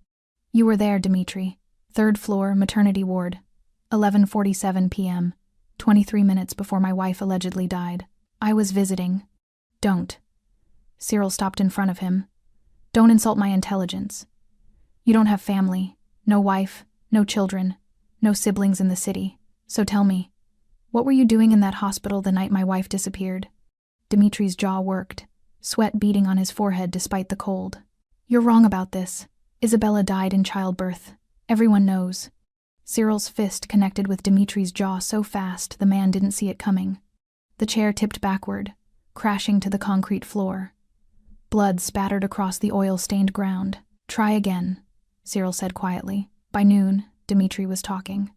You were there, Dimitri. 3rd floor, maternity ward. 11:47 p.m., 23 minutes before my wife allegedly died. I was visiting. Don't. Cyril stopped in front of him. Don't insult my intelligence. You don't have family, no wife, no children, no siblings in the city. So tell me, what were you doing in that hospital the night my wife disappeared? Dimitri's jaw worked, sweat beading on his forehead despite the cold. You're wrong about this. Isabella died in childbirth. Everyone knows. Cyril's fist connected with Dimitri's jaw so fast the man didn't see it coming. The chair tipped backward, crashing to the concrete floor. Blood spattered across the oil-stained ground. Try again, Cyril said quietly. By noon, Dimitri was talking.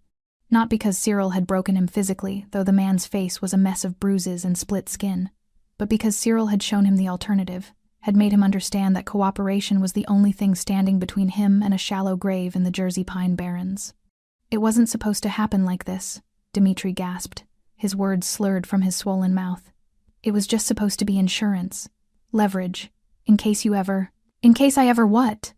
Not because Cyril had broken him physically, though the man's face was a mess of bruises and split skin, but because Cyril had shown him the alternative, had made him understand that cooperation was the only thing standing between him and a shallow grave in the Jersey Pine Barrens. It wasn't supposed to happen like this, Dimitri gasped, his words slurred from his swollen mouth. It was just supposed to be insurance. Leverage. In case I ever what?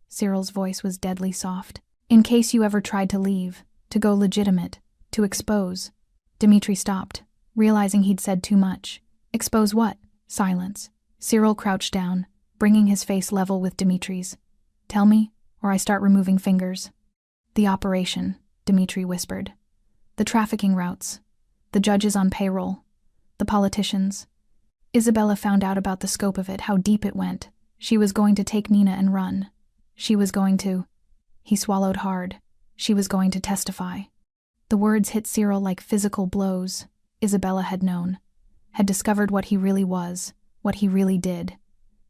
Cyril's voice was deadly soft. In case you ever tried to leave, to go legitimate, to expose. Dimitri stopped, realizing he'd said too much. Expose what? Silence. Cyril crouched down, bringing his face level with Dimitri's. Tell me, or I start removing fingers. The operation, Dimitri whispered. The trafficking routes. The judges on payroll. The politicians. Isabella found out about the scope of it, how deep it went. She was going to take Nina and run. She was going to... He swallowed hard. She was going to testify. The words hit Cyril like physical blows. Isabella had known. Had discovered what he really was, what he really did.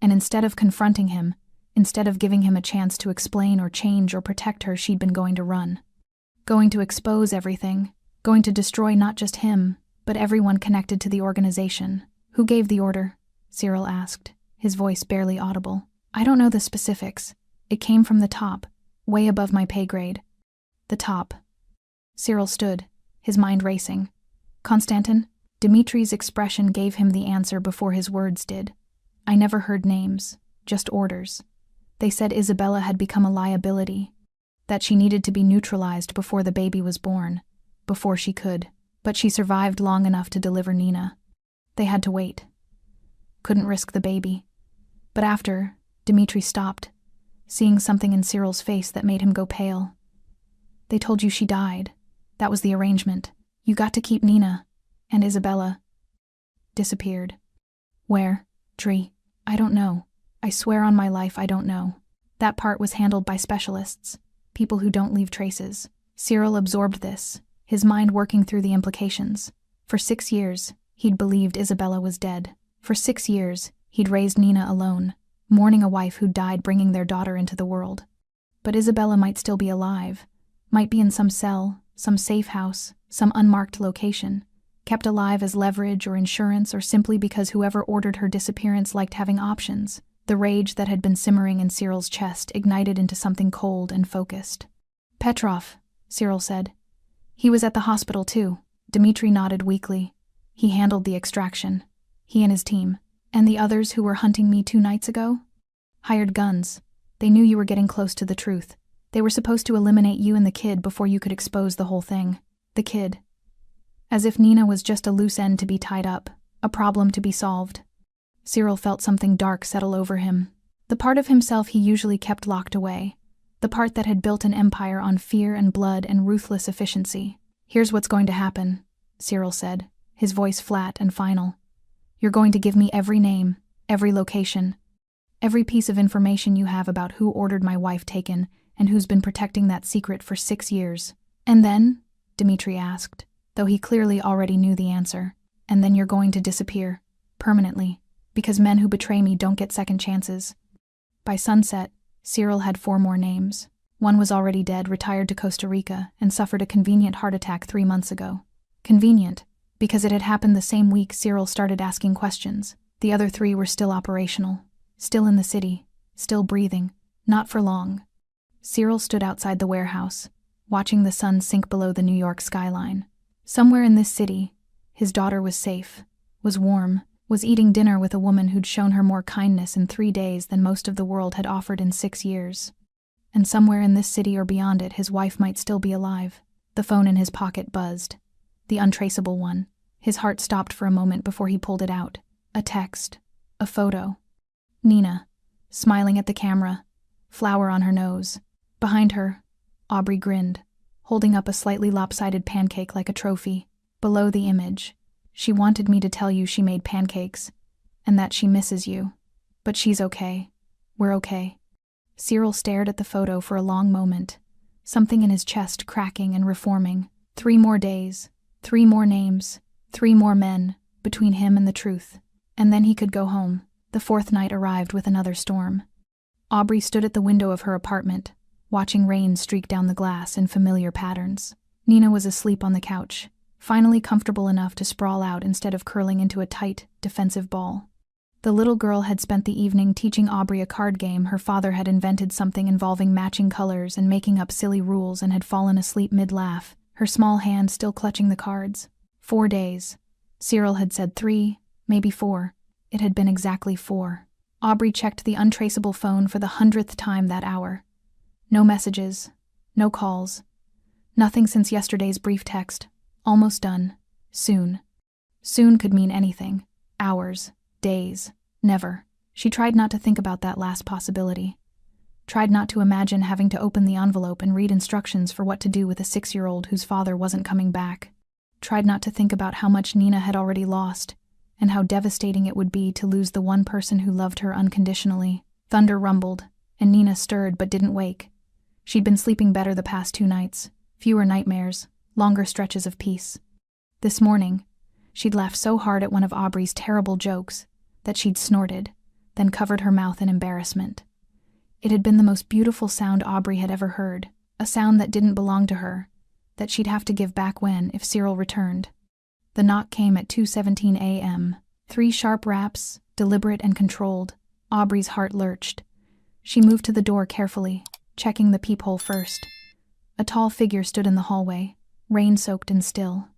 And instead of confronting him, instead of giving him a chance to explain or change or protect her, she'd been going to run. Going to expose everything. Going to destroy not just him, but everyone connected to the organization. Who gave the order? Cyril asked, his voice barely audible. I don't know the specifics. It came from the top, way above my pay grade. The top. Cyril stood, his mind racing. Constantin? Dimitri's expression gave him the answer before his words did. I never heard names, just orders. They said Isabella had become a liability, that she needed to be neutralized before the baby was born, before she could. But she survived long enough to deliver Nina. They had to wait. Couldn't risk the baby. But after, Dimitri stopped, seeing something in Cyril's face that made him go pale. They told you she died. That was the arrangement. You got to keep Nina. And Isabella disappeared. Where? Tree. I don't know. I swear on my life I don't know. That part was handled by specialists, people who don't leave traces. Cyril absorbed this, his mind working through the implications. For 6 years, he'd believed Isabella was dead. For 6 years, he'd raised Nina alone, mourning a wife who'd died bringing their daughter into the world. But Isabella might still be alive, might be in some cell, some safe house, some unmarked location, kept alive as leverage or insurance or simply because whoever ordered her disappearance liked having options. The rage that had been simmering in Cyril's chest ignited into something cold and focused. Petrov, Cyril said. He was at the hospital too. Dimitri nodded weakly. He handled the extraction. He and his team. And the others who were hunting me 2 nights ago? Hired guns. They knew you were getting close to the truth. They were supposed to eliminate you and the kid before you could expose the whole thing. The kid. As if Nina was just a loose end to be tied up, a problem to be solved. Cyril felt something dark settle over him. The part of himself he usually kept locked away. The part that had built an empire on fear and blood and ruthless efficiency. Here's what's going to happen, Cyril said, his voice flat and final. You're going to give me every name, every location, every piece of information you have about who ordered my wife taken and who's been protecting that secret for 6 years. And then? Dimitri asked, though he clearly already knew the answer. And then you're going to disappear, permanently, because men who betray me don't get second chances. By sunset, Cyril had 4 more names. One was already dead, retired to Costa Rica, and suffered a convenient heart attack 3 months ago. Convenient, because it had happened the same week Cyril started asking questions. The other 3 were still operational, still in the city, still breathing. Not for long. Cyril stood outside the warehouse, watching the sun sink below the New York skyline. Somewhere in this city, his daughter was safe, was warm, was eating dinner with a woman who'd shown her more kindness in 3 days than most of the world had offered in 6 years. And somewhere in this city or beyond it, his wife might still be alive. The phone in his pocket buzzed. The untraceable one. His heart stopped for a moment before he pulled it out. A text. A photo. Nina, smiling at the camera, flower on her nose. Behind her, Aubrey grinned, holding up a slightly lopsided pancake like a trophy. Below the image, she wanted me to tell you she made pancakes, and that she misses you. But she's okay. We're okay. Cyril stared at the photo for a long moment, something in his chest cracking and reforming. 3 more days, 3 more names, 3 more men, between him and the truth. And then he could go home. The 4th night arrived with another storm. Aubrey stood at the window of her apartment, watching rain streak down the glass in familiar patterns. Nina was asleep on the couch, finally comfortable enough to sprawl out instead of curling into a tight, defensive ball. The little girl had spent the evening teaching Aubrey a card game. Her father had invented something involving matching colors and making up silly rules and had fallen asleep mid-laugh, her small hand still clutching the cards. 4 days. Cyril had said 3, maybe 4. It had been exactly 4. Aubrey checked the untraceable phone for the 100th time that hour. No messages, no calls. Nothing since yesterday's brief text. Almost done. Soon. Soon could mean anything. Hours. Days. Never. She tried not to think about that last possibility. Tried not to imagine having to open the envelope and read instructions for what to do with a 6-year-old whose father wasn't coming back. Tried not to think about how much Nina had already lost, and how devastating it would be to lose the one person who loved her unconditionally. Thunder rumbled, and Nina stirred but didn't wake. She'd been sleeping better the past 2 nights. Fewer nightmares, longer stretches of peace. This morning, she'd laughed so hard at one of Aubrey's terrible jokes that she'd snorted, then covered her mouth in embarrassment. It had been the most beautiful sound Aubrey had ever heard, a sound that didn't belong to her, that she'd have to give back if Cyril returned. The knock came at 2:17 a.m. 3 sharp raps, deliberate and controlled. Aubrey's heart lurched. She moved to the door carefully, checking the peephole first. A tall figure stood in the hallway, rain-soaked and still.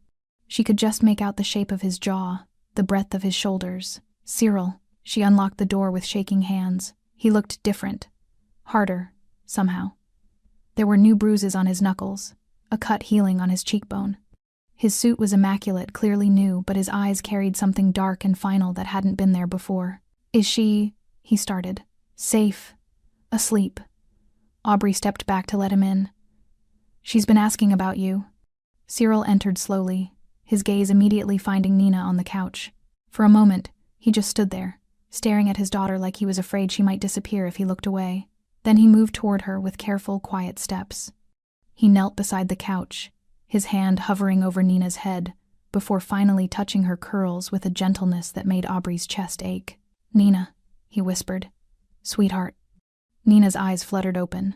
She could just make out the shape of his jaw, the breadth of his shoulders. Cyril. She unlocked the door with shaking hands. He looked different. Harder, somehow. There were new bruises on his knuckles, a cut healing on his cheekbone. His suit was immaculate, clearly new, but his eyes carried something dark and final that hadn't been there before. Is she, he started, safe, asleep? Aubrey stepped back to let him in. She's been asking about you. Cyril entered slowly, his gaze immediately finding Nina on the couch. For a moment, he just stood there, staring at his daughter like he was afraid she might disappear if he looked away. Then he moved toward her with careful, quiet steps. He knelt beside the couch, his hand hovering over Nina's head, before finally touching her curls with a gentleness that made Aubrey's chest ache. Nina, he whispered. Sweetheart. Nina's eyes fluttered open.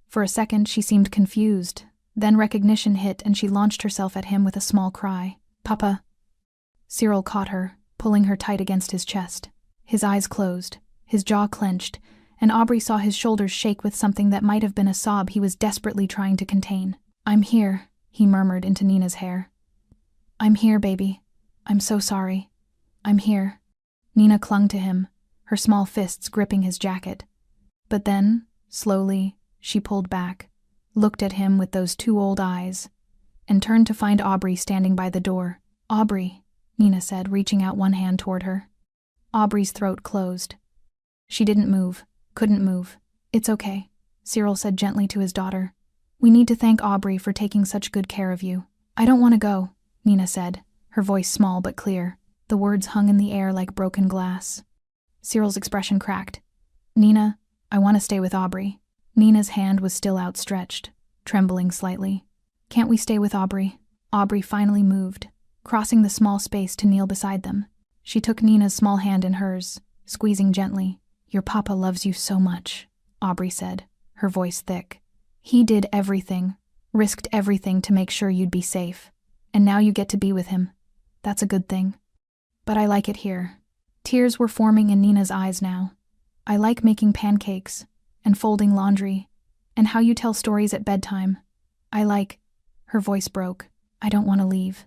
For a second, she seemed confused. Then recognition hit and she launched herself at him with a small cry. Papa. Cyril caught her, pulling her tight against his chest. His eyes closed, his jaw clenched, and Aubrey saw his shoulders shake with something that might have been a sob he was desperately trying to contain. I'm here, he murmured into Nina's hair. I'm here, baby. I'm so sorry. I'm here. Nina clung to him, her small fists gripping his jacket. But then, slowly, she pulled back, looked at him with those 2 old eyes, and turned to find Aubrey standing by the door. Aubrey, Nina said, reaching out one hand toward her. Aubrey's throat closed. She didn't move, couldn't move. It's okay, Cyril said gently to his daughter. We need to thank Aubrey for taking such good care of you. I don't want to go, Nina said, her voice small but clear. The words hung in the air like broken glass. Cyril's expression cracked. Nina, I want to stay with Aubrey. Nina's hand was still outstretched, trembling slightly. Can't we stay with Aubrey? Aubrey finally moved, crossing the small space to kneel beside them. She took Nina's small hand in hers, squeezing gently. Your papa loves you so much, Aubrey said, her voice thick. He did everything, risked everything to make sure you'd be safe. And now you get to be with him. That's a good thing. But I like it here. Tears were forming in Nina's eyes now. I like making pancakes, and folding laundry, And how you tell stories at bedtime. Her voice broke. I don't want to leave.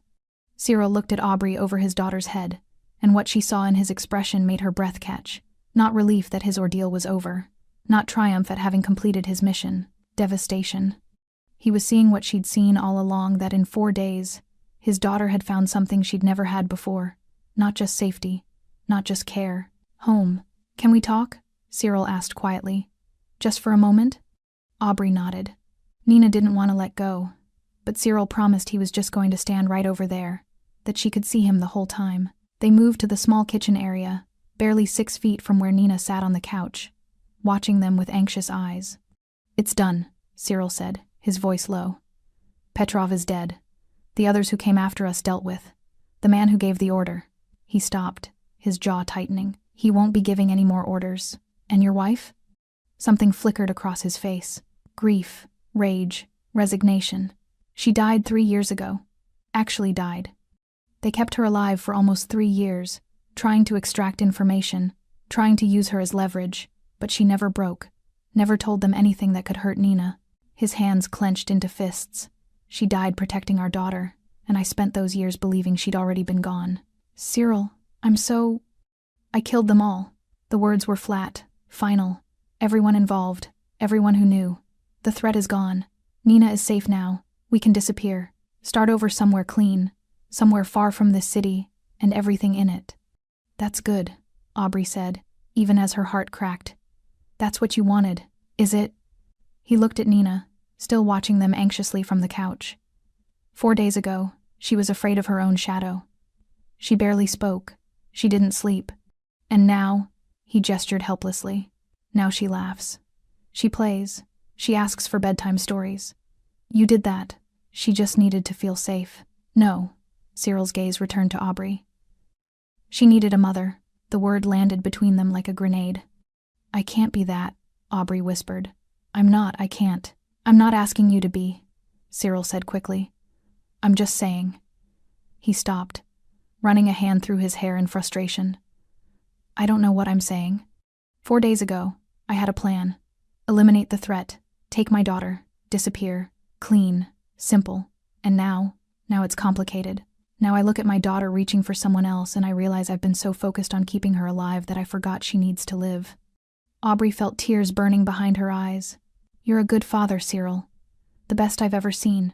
Cyril looked at Aubrey over his daughter's head, and what she saw in his expression made her breath catch. Not relief that his ordeal was over. Not triumph at having completed his mission. Devastation. He was seeing what she'd seen all along, that in 4 days, his daughter had found something she'd never had before. Not just safety. Not just care. Home. Can we talk? Cyril asked quietly. Just for a moment? Aubrey nodded. Nina didn't want to let go, but Cyril promised he was just going to stand right over there, that she could see him the whole time. They moved to the small kitchen area, barely 6 feet from where Nina sat on the couch, watching them with anxious eyes. It's done, Cyril said, his voice low. Petrov is dead. The others who came after us dealt with. The man who gave the order. He stopped, his jaw tightening. He won't be giving any more orders. And your wife? Something flickered across his face. Grief, rage, resignation. She died 3 years ago. Actually died. They kept her alive for almost 3 years, trying to extract information, trying to use her as leverage, but she never broke, never told them anything that could hurt Nina. His hands clenched into fists. She died protecting our daughter, and I spent those years believing she'd already been gone. Cyril, I killed them all. The words were flat, final. Everyone involved, everyone who knew. The threat is gone. Nina is safe now. We can disappear. Start over somewhere clean. Somewhere far from this city, and everything in it. That's good, Aubrey said, even as her heart cracked. That's what you wanted, is it? He looked at Nina, still watching them anxiously from the couch. 4 days ago, she was afraid of her own shadow. She barely spoke. She didn't sleep. And now, he gestured helplessly. Now she laughs. She plays. She asks for bedtime stories. You did that. She just needed to feel safe. No. Cyril's gaze returned to Aubrey. She needed a mother. The word landed between them like a grenade. I can't be that, Aubrey whispered. I can't. I'm not asking you to be, Cyril said quickly. I'm just saying. He stopped, running a hand through his hair in frustration. I don't know what I'm saying. 4 days ago, I had a plan. Eliminate the threat, take my daughter, disappear, clean, simple. And now it's complicated. Now I look at my daughter reaching for someone else and I realize I've been so focused on keeping her alive that I forgot she needs to live. Aubrey felt tears burning behind her eyes. You're a good father, Cyril. The best I've ever seen.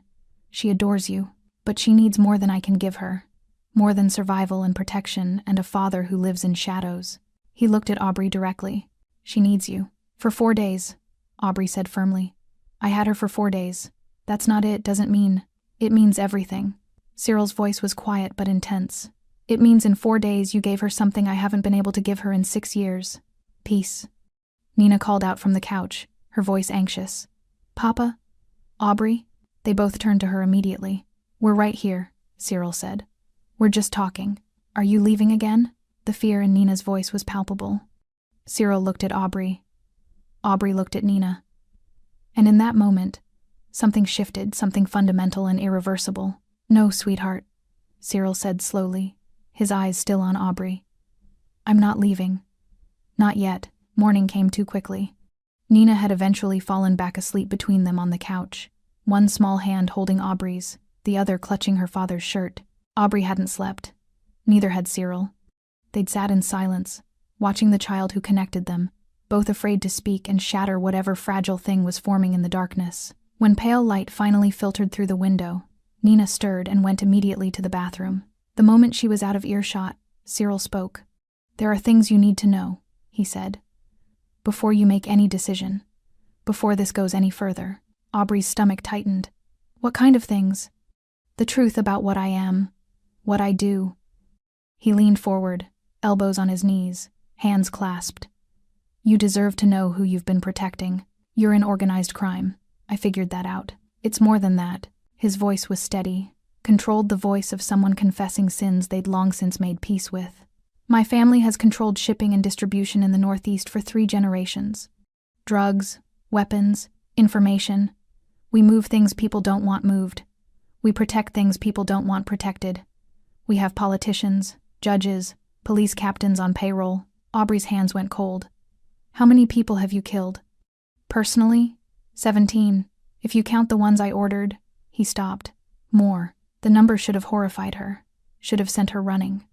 She adores you, but she needs more than I can give her. More than survival and protection and a father who lives in shadows. He looked at Aubrey directly. She needs you. For 4 days, Aubrey said firmly. I had her for 4 days. That's not it, doesn't mean. It means everything. Cyril's voice was quiet but intense. It means in 4 days you gave her something I haven't been able to give her in 6 years. Peace. Nina called out from the couch, her voice anxious. Papa? Aubrey? They both turned to her immediately. We're right here, Cyril said. We're just talking. Are you leaving again? The fear in Nina's voice was palpable. Cyril looked at Aubrey. Aubrey looked at Nina. And in that moment, something shifted, something fundamental and irreversible. No, sweetheart, Cyril said slowly, his eyes still on Aubrey. I'm not leaving. Not yet. Morning came too quickly. Nina had eventually fallen back asleep between them on the couch, one small hand holding Aubrey's, the other clutching her father's shirt. Aubrey hadn't slept. Neither had Cyril. They'd sat in silence, watching the child who connected them, both afraid to speak and shatter whatever fragile thing was forming in the darkness. When pale light finally filtered through the window, Nina stirred and went immediately to the bathroom. The moment she was out of earshot, Cyril spoke. There are things you need to know, he said. Before you make any decision. Before this goes any further. Aubrey's stomach tightened. What kind of things? The truth about what I am. What I do. He leaned forward, elbows on his knees, hands clasped. You deserve to know who you've been protecting. You're in organized crime. I figured that out. It's more than that. His voice was steady, controlled the voice of someone confessing sins they'd long since made peace with. My family has controlled shipping and distribution in the Northeast for 3 generations. Drugs, weapons, information. We move things people don't want moved. We protect things people don't want protected. We have politicians, judges, police captains on payroll. Aubrey's hands went cold. How many people have you killed? Personally? 17. If you count the ones I ordered. He stopped. More. The number should have horrified her. Should have sent her running.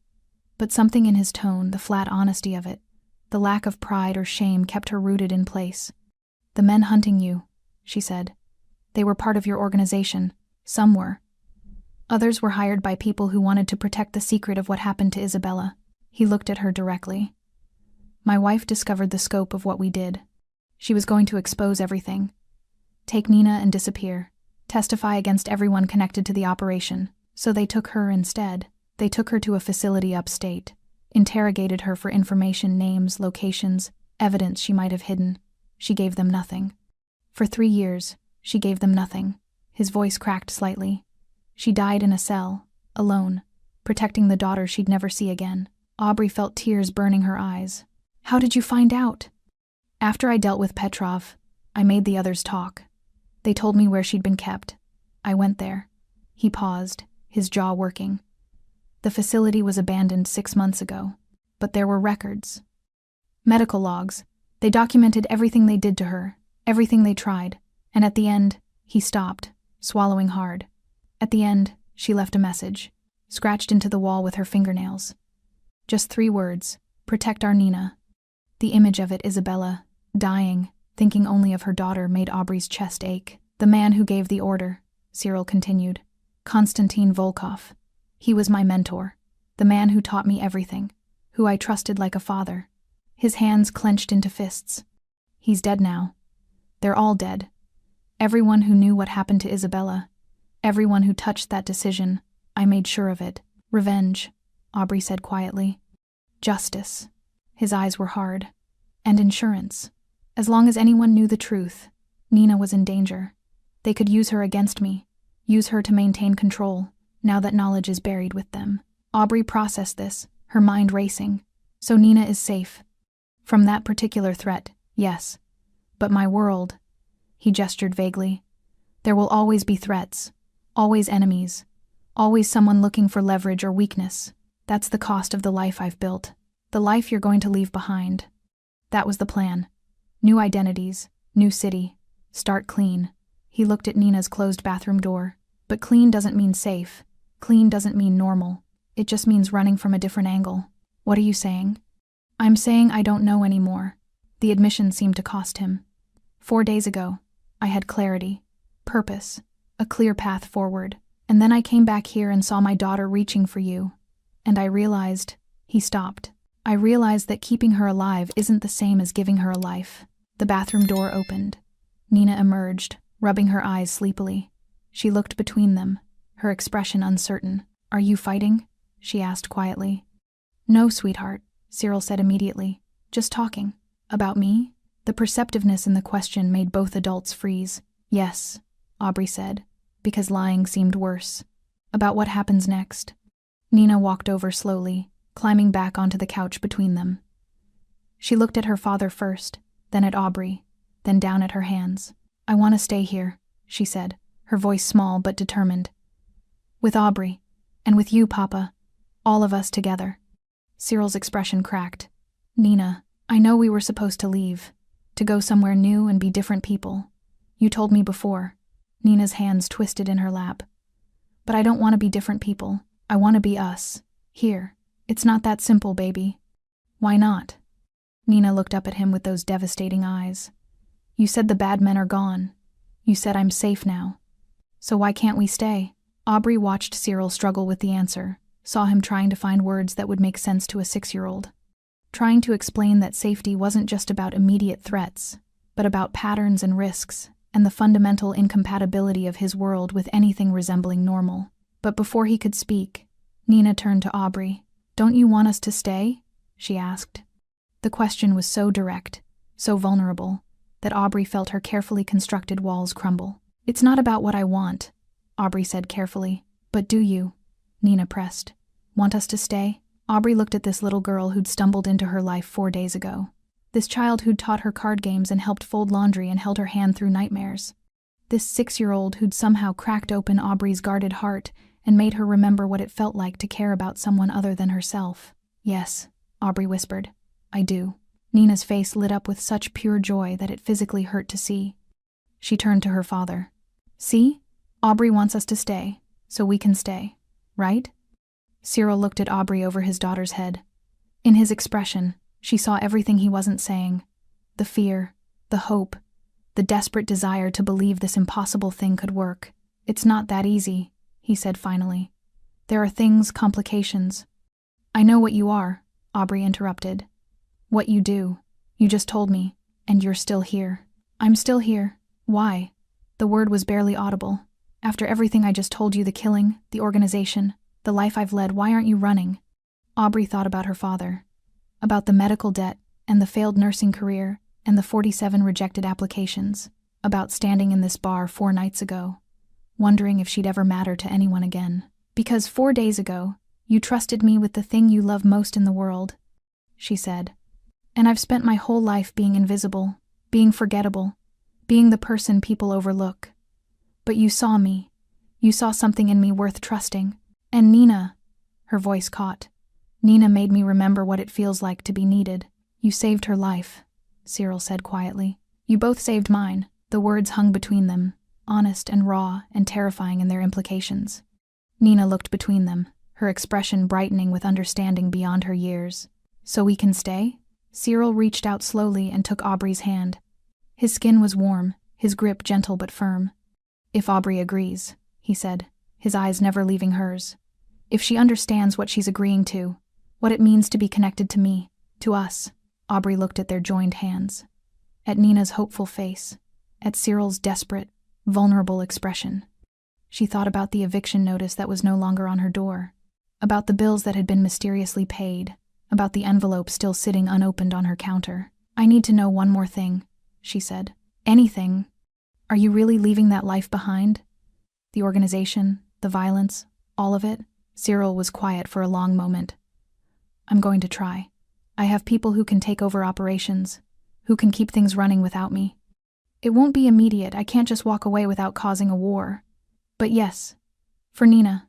But something in his tone, the flat honesty of it, the lack of pride or shame kept her rooted in place. The men hunting you, she said. They were part of your organization. Some were. Others were hired by people who wanted to protect the secret of what happened to Isabella. He looked at her directly. My wife discovered the scope of what we did. She was going to expose everything. Take Nina and disappear. Testify against everyone connected to the operation. So they took her instead. They took her to a facility upstate. Interrogated her for information, names, locations, evidence she might have hidden. She gave them nothing. For 3 years, she gave them nothing. His voice cracked slightly. She died in a cell, alone, protecting the daughter she'd never see again. Aubrey felt tears burning her eyes. How did you find out? After I dealt with Petrov, I made the others talk. They told me where she'd been kept. I went there. He paused, his jaw working. The facility was abandoned 6 months ago, but there were records. Medical logs. They documented everything they did to her, everything they tried, and at the end, he stopped, swallowing hard. At the end, she left a message, scratched into the wall with her fingernails. Just 3 words, protect our Nina. The image of it, Isabella, dying, thinking only of her daughter, made Aubrey's chest ache. The man who gave the order, Cyril continued, Konstantin Volkov. He was my mentor, the man who taught me everything, who I trusted like a father. His hands clenched into fists. He's dead now. They're all dead. Everyone who knew what happened to Isabella, everyone who touched that decision, I made sure of it. Revenge, Aubrey said quietly. Justice. His eyes were hard. And insurance. As long as anyone knew the truth, Nina was in danger. They could use her against me, use her to maintain control, now that knowledge is buried with them. Aubrey processed this, her mind racing. So Nina is safe. From that particular threat, yes. But my world, he gestured vaguely. There will always be threats, always enemies, always someone looking for leverage or weakness. That's the cost of the life I've built, the life you're going to leave behind. That was the plan. New identities, new city, start clean. He looked at Nina's closed bathroom door. But clean doesn't mean safe. Clean doesn't mean normal. It just means running from a different angle. What are you saying? I'm saying I don't know anymore. The admission seemed to cost him. 4 days ago, I had clarity, purpose, a clear path forward. And then I came back here and saw my daughter reaching for you. And I realized, he stopped. I realized that keeping her alive isn't the same as giving her a life. The bathroom door opened. Nina emerged, rubbing her eyes sleepily. She looked between them, her expression uncertain. Are you fighting? She asked quietly. No, sweetheart, Cyril said immediately. Just talking. About me? The perceptiveness in the question made both adults freeze. Yes, Aubrey said, because lying seemed worse. About what happens next. Nina walked over slowly, climbing back onto the couch between them. She looked at her father first, then at Aubrey, then down at her hands. I want to stay here, she said, her voice small but determined. With Aubrey, and with you, Papa, all of us together. Cyril's expression cracked. Nina, I know we were supposed to leave, to go somewhere new and be different people. You told me before. Nina's hands twisted in her lap. But I don't want to be different people. I want to be us. Here. It's not that simple, baby. Why not? Nina looked up at him with those devastating eyes. You said the bad men are gone. You said I'm safe now. So why can't we stay? Aubrey watched Cyril struggle with the answer, saw him trying to find words that would make sense to a 6-year-old. Trying to explain that safety wasn't just about immediate threats, but about patterns and risks, and the fundamental incompatibility of his world with anything resembling normal. But before he could speak, Nina turned to Aubrey. Don't you want us to stay? She asked. The question was so direct, so vulnerable, that Aubrey felt her carefully constructed walls crumble. It's not about what I want, Aubrey said carefully. But do you? Nina pressed. Want us to stay? Aubrey looked at this little girl who'd stumbled into her life 4 days ago. This child who'd taught her card games and helped fold laundry and held her hand through nightmares. This 6-year-old who'd somehow cracked open Aubrey's guarded heart and made her remember what it felt like to care about someone other than herself. Yes, Aubrey whispered. I do. Nina's face lit up with such pure joy that it physically hurt to see. She turned to her father. See? Aubrey wants us to stay, so we can stay, right? Cyril looked at Aubrey over his daughter's head. In his expression, she saw everything he wasn't saying. The fear, the hope, the desperate desire to believe this impossible thing could work. It's not that easy, he said finally. There are things, complications. I know what you are, Aubrey interrupted. What you do. You just told me, and you're still here. I'm still here. Why? The word was barely audible. After everything I just told you, the killing, the organization, the life I've led, why aren't you running? Aubrey thought about her father, about the medical debt and the failed nursing career and the 47 rejected applications, about standing in this bar 4 nights ago, wondering if she'd ever matter to anyone again. Because 4 days ago, you trusted me with the thing you love most in the world, she said. And I've spent my whole life being invisible, being forgettable, being the person people overlook. But you saw me. You saw something in me worth trusting. And Nina, her voice caught. Nina made me remember what it feels like to be needed. You saved her life, Cyril said quietly. You both saved mine. The words hung between them, honest and raw and terrifying in their implications. Nina looked between them, her expression brightening with understanding beyond her years. So we can stay? Cyril reached out slowly and took Aubrey's hand. His skin was warm, his grip gentle but firm. If Aubrey agrees, he said, his eyes never leaving hers. If she understands what she's agreeing to, what it means to be connected to me, to us. Aubrey looked at their joined hands, at Nina's hopeful face, at Cyril's desperate, vulnerable expression. She thought about the eviction notice that was no longer on her door, about the bills that had been mysteriously paid, about the envelope still sitting unopened on her counter. I need to know one more thing, she said. Anything. Are you really leaving that life behind? The organization, the violence, all of it? Cyril was quiet for a long moment. I'm going to try. I have people who can take over operations, who can keep things running without me. It won't be immediate. I can't just walk away without causing a war. But yes, for Nina,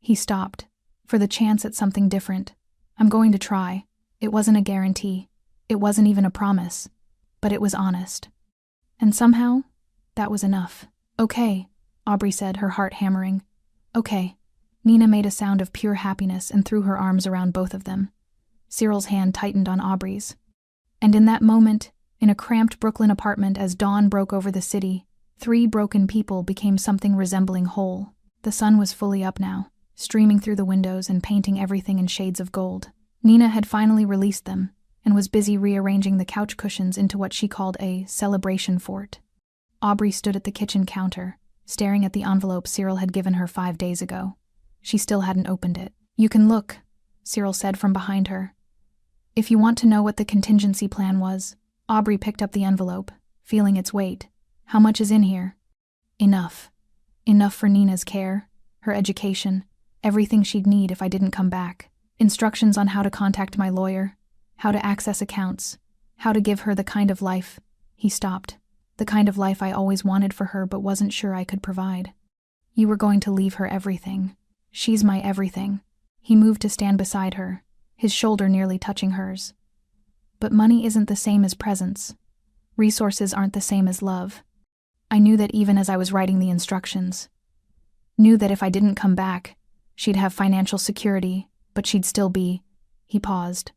he stopped, for the chance at something different. I'm going to try. It wasn't a guarantee. It wasn't even a promise. But it was honest. And somehow, that was enough. Okay, Aubrey said, her heart hammering. Okay. Nina made a sound of pure happiness and threw her arms around both of them. Cyril's hand tightened on Aubrey's. And in that moment, in a cramped Brooklyn apartment as dawn broke over the city, 3 broken people became something resembling whole. The sun was fully up now, streaming through the windows and painting everything in shades of gold. Nina had finally released them and was busy rearranging the couch cushions into what she called a celebration fort. Aubrey stood at the kitchen counter, staring at the envelope Cyril had given her 5 days ago. She still hadn't opened it. You can look, Cyril said from behind her. If you want to know what the contingency plan was. Aubrey picked up the envelope, feeling its weight. How much is in here? Enough. Enough for Nina's care, her education, everything she'd need if I didn't come back. Instructions on how to contact my lawyer, how to access accounts, how to give her the kind of life. He stopped. The kind of life I always wanted for her but wasn't sure I could provide. You were going to leave her everything. She's my everything. He moved to stand beside her, his shoulder nearly touching hers. But money isn't the same as presence. Resources aren't the same as love. I knew that even as I was writing the instructions. Knew that if I didn't come back, she'd have financial security, but she'd still be, he paused,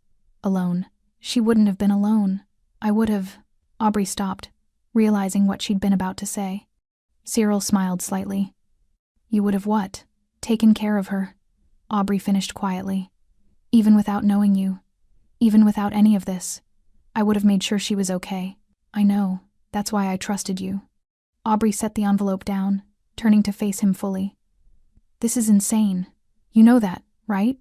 alone. She wouldn't have been alone. I would have. Aubrey stopped, realizing what she'd been about to say. Cyril smiled slightly. You would have what? Taken care of her, Aubrey finished quietly. Even without knowing you, even without any of this, I would have made sure she was okay. I know, that's why I trusted you. Aubrey set the envelope down, turning to face him fully. This is insane. You know that, right?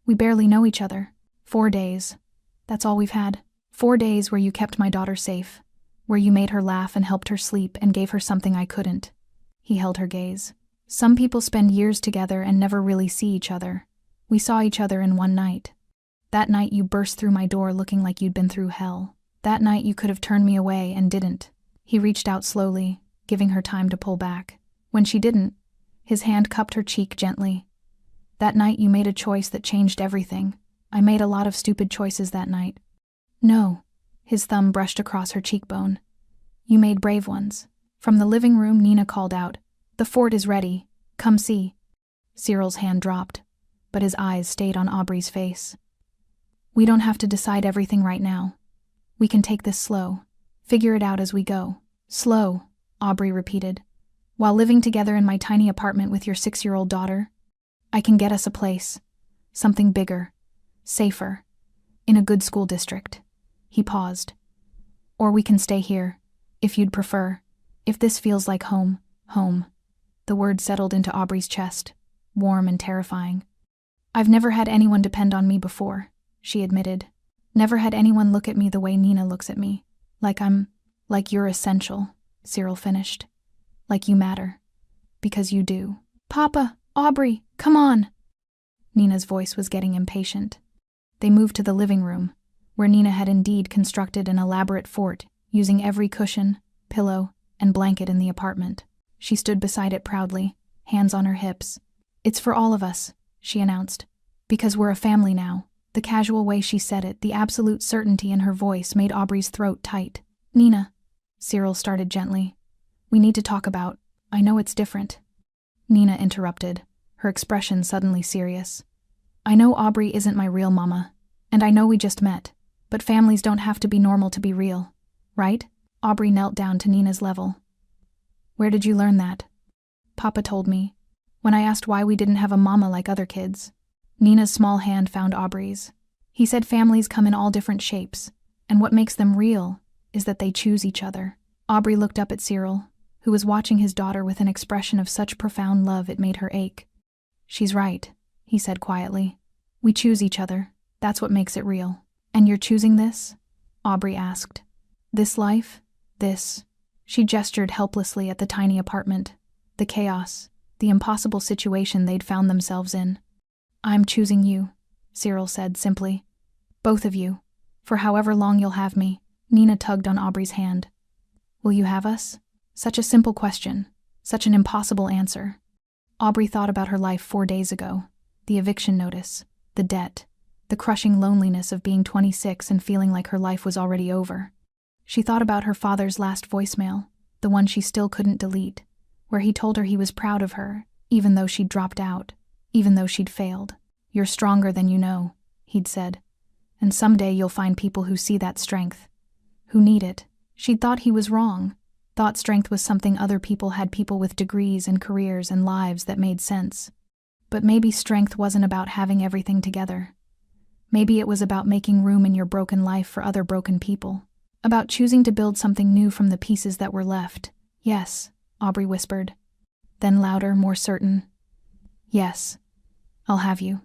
We barely know each other. 4 days. That's all we've had. 4 days where you kept my daughter safe, where you made her laugh and helped her sleep and gave her something I couldn't. He held her gaze. Some people spend years together and never really see each other. We saw each other in one night. That night you burst through my door looking like you'd been through hell. That night you could have turned me away and didn't. He reached out slowly, giving her time to pull back. When she didn't, his hand cupped her cheek gently. That night you made a choice that changed everything. I made a lot of stupid choices that night. No. His thumb brushed across her cheekbone. You made brave ones. From the living room, Nina called out, "The fort is ready. Come see." Cyril's hand dropped, but his eyes stayed on Aubrey's face. "We don't have to decide everything right now. We can take this slow. Figure it out as we go." "Slow," Aubrey repeated. "While living together in my tiny apartment with your 6-year-old daughter? I can get us a place. Something bigger. Safer. In a good school district." He paused. "Or we can stay here, if you'd prefer. If this feels like home, home." The word settled into Aubrey's chest, warm and terrifying. "I've never had anyone depend on me before," she admitted. "Never had anyone look at me the way Nina looks at me. Like you're essential," Cyril finished. "Like you matter. Because you do." "Papa, Aubrey, come on!" Nina's voice was getting impatient. They moved to the living room, where Nina had indeed constructed an elaborate fort, using every cushion, pillow, and blanket in the apartment. She stood beside it proudly, hands on her hips. "It's for all of us," she announced. "Because we're a family now." The casual way she said it, the absolute certainty in her voice, made Aubrey's throat tight. "Nina," Cyril started gently. "We need to talk about— I know it's different." Nina interrupted, her expression suddenly serious. "I know Aubrey isn't my real mama, and I know we just met, but families don't have to be normal to be real, right?" Aubrey knelt down to Nina's level. "Where did you learn that?" "Papa told me, when I asked why we didn't have a mama like other kids." Nina's small hand found Aubrey's. "He said families come in all different shapes, and what makes them real is that they choose each other." Aubrey looked up at Cyril, who was watching his daughter with an expression of such profound love it made her ache. "She's right," he said quietly. "We choose each other. That's what makes it real." "And you're choosing this?" Aubrey asked. "This life? This?" She gestured helplessly at the tiny apartment, the chaos, the impossible situation they'd found themselves in. "I'm choosing you," Cyril said simply. "Both of you. For however long you'll have me." Nina tugged on Aubrey's hand. "Will you have us?" Such a simple question, such an impossible answer. Aubrey thought about her life 4 days ago, the eviction notice, the debt, the crushing loneliness of being 26 and feeling like her life was already over. She thought about her father's last voicemail, the one she still couldn't delete, where he told her he was proud of her, even though she'd dropped out, even though she'd failed. "You're stronger than you know," he'd said. "And someday you'll find people who see that strength, who need it." She'd thought he was wrong, thought strength was something other people had, people with degrees and careers and lives that made sense. But maybe strength wasn't about having everything together. Maybe it was about making room in your broken life for other broken people. About choosing to build something new from the pieces that were left. "Yes," Aubrey whispered. Then louder, more certain. "Yes, I'll have you."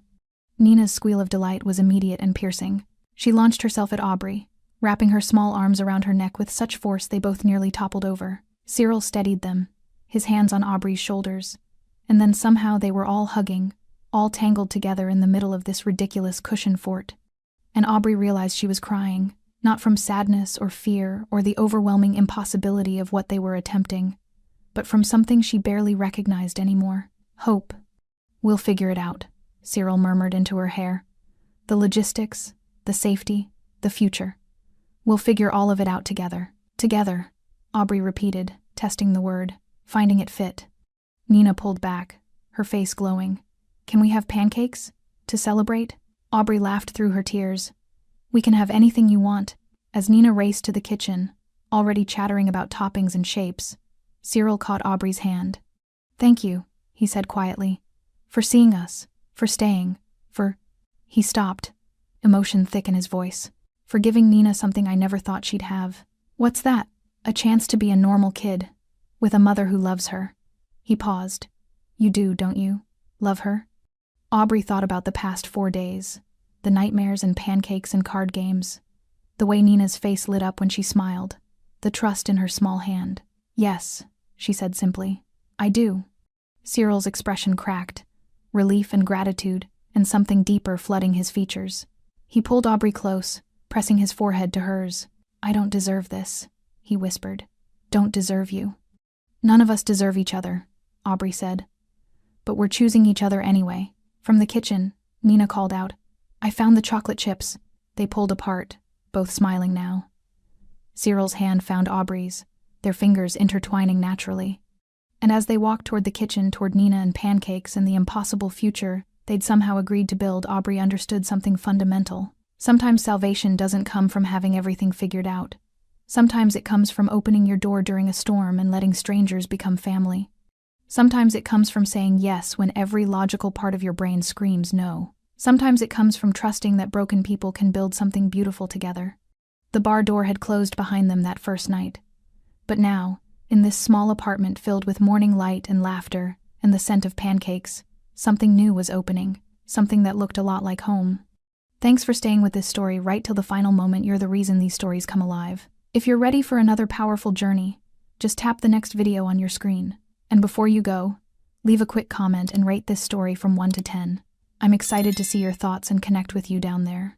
Nina's squeal of delight was immediate and piercing. She launched herself at Aubrey, wrapping her small arms around her neck with such force they both nearly toppled over. Cyril steadied them, his hands on Aubrey's shoulders, and then somehow they were all hugging, all tangled together in the middle of this ridiculous cushion fort. And Aubrey realized she was crying, not from sadness or fear or the overwhelming impossibility of what they were attempting, but from something she barely recognized anymore. Hope. "We'll figure it out," Cyril murmured into her hair. "The logistics, the safety, the future. We'll figure all of it out together." "Together," Aubrey repeated, testing the word, finding it fit. Nina pulled back, her face glowing. "Can we have pancakes? To celebrate?" Aubrey laughed through her tears. "We can have anything you want." As Nina raced to the kitchen, already chattering about toppings and shapes, Cyril caught Aubrey's hand. "Thank you," he said quietly, "for seeing us, for staying, for—" He stopped, emotion thick in his voice. "For giving Nina something I never thought she'd have." "What's that?" "A chance to be a normal kid, with a mother who loves her." He paused. "You do, don't you? Love her?" Aubrey thought about the past 4 days, the nightmares and pancakes and card games, the way Nina's face lit up when she smiled, the trust in her small hand. "Yes," she said simply. "I do." Cyril's expression cracked, relief and gratitude, and something deeper flooding his features. He pulled Aubrey close, pressing his forehead to hers. "I don't deserve this," he whispered. "Don't deserve you." "None of us deserve each other," Aubrey said. "But we're choosing each other anyway." From the kitchen, Nina called out, "I found the chocolate chips." They pulled apart, both smiling now. Cyril's hand found Aubrey's, their fingers intertwining naturally. And as they walked toward the kitchen, toward Nina and pancakes and the impossible future they'd somehow agreed to build, Aubrey understood something fundamental. Sometimes salvation doesn't come from having everything figured out. Sometimes it comes from opening your door during a storm and letting strangers become family. Sometimes it comes from saying yes when every logical part of your brain screams no. Sometimes it comes from trusting that broken people can build something beautiful together. The bar door had closed behind them that first night. But now, in this small apartment filled with morning light and laughter and the scent of pancakes, something new was opening, something that looked a lot like home. Thanks for staying with this story right till the final moment. You're the reason these stories come alive. If you're ready for another powerful journey, just tap the next video on your screen. And before you go, leave a quick comment and rate this story from 1 to 10. I'm excited to see your thoughts and connect with you down there.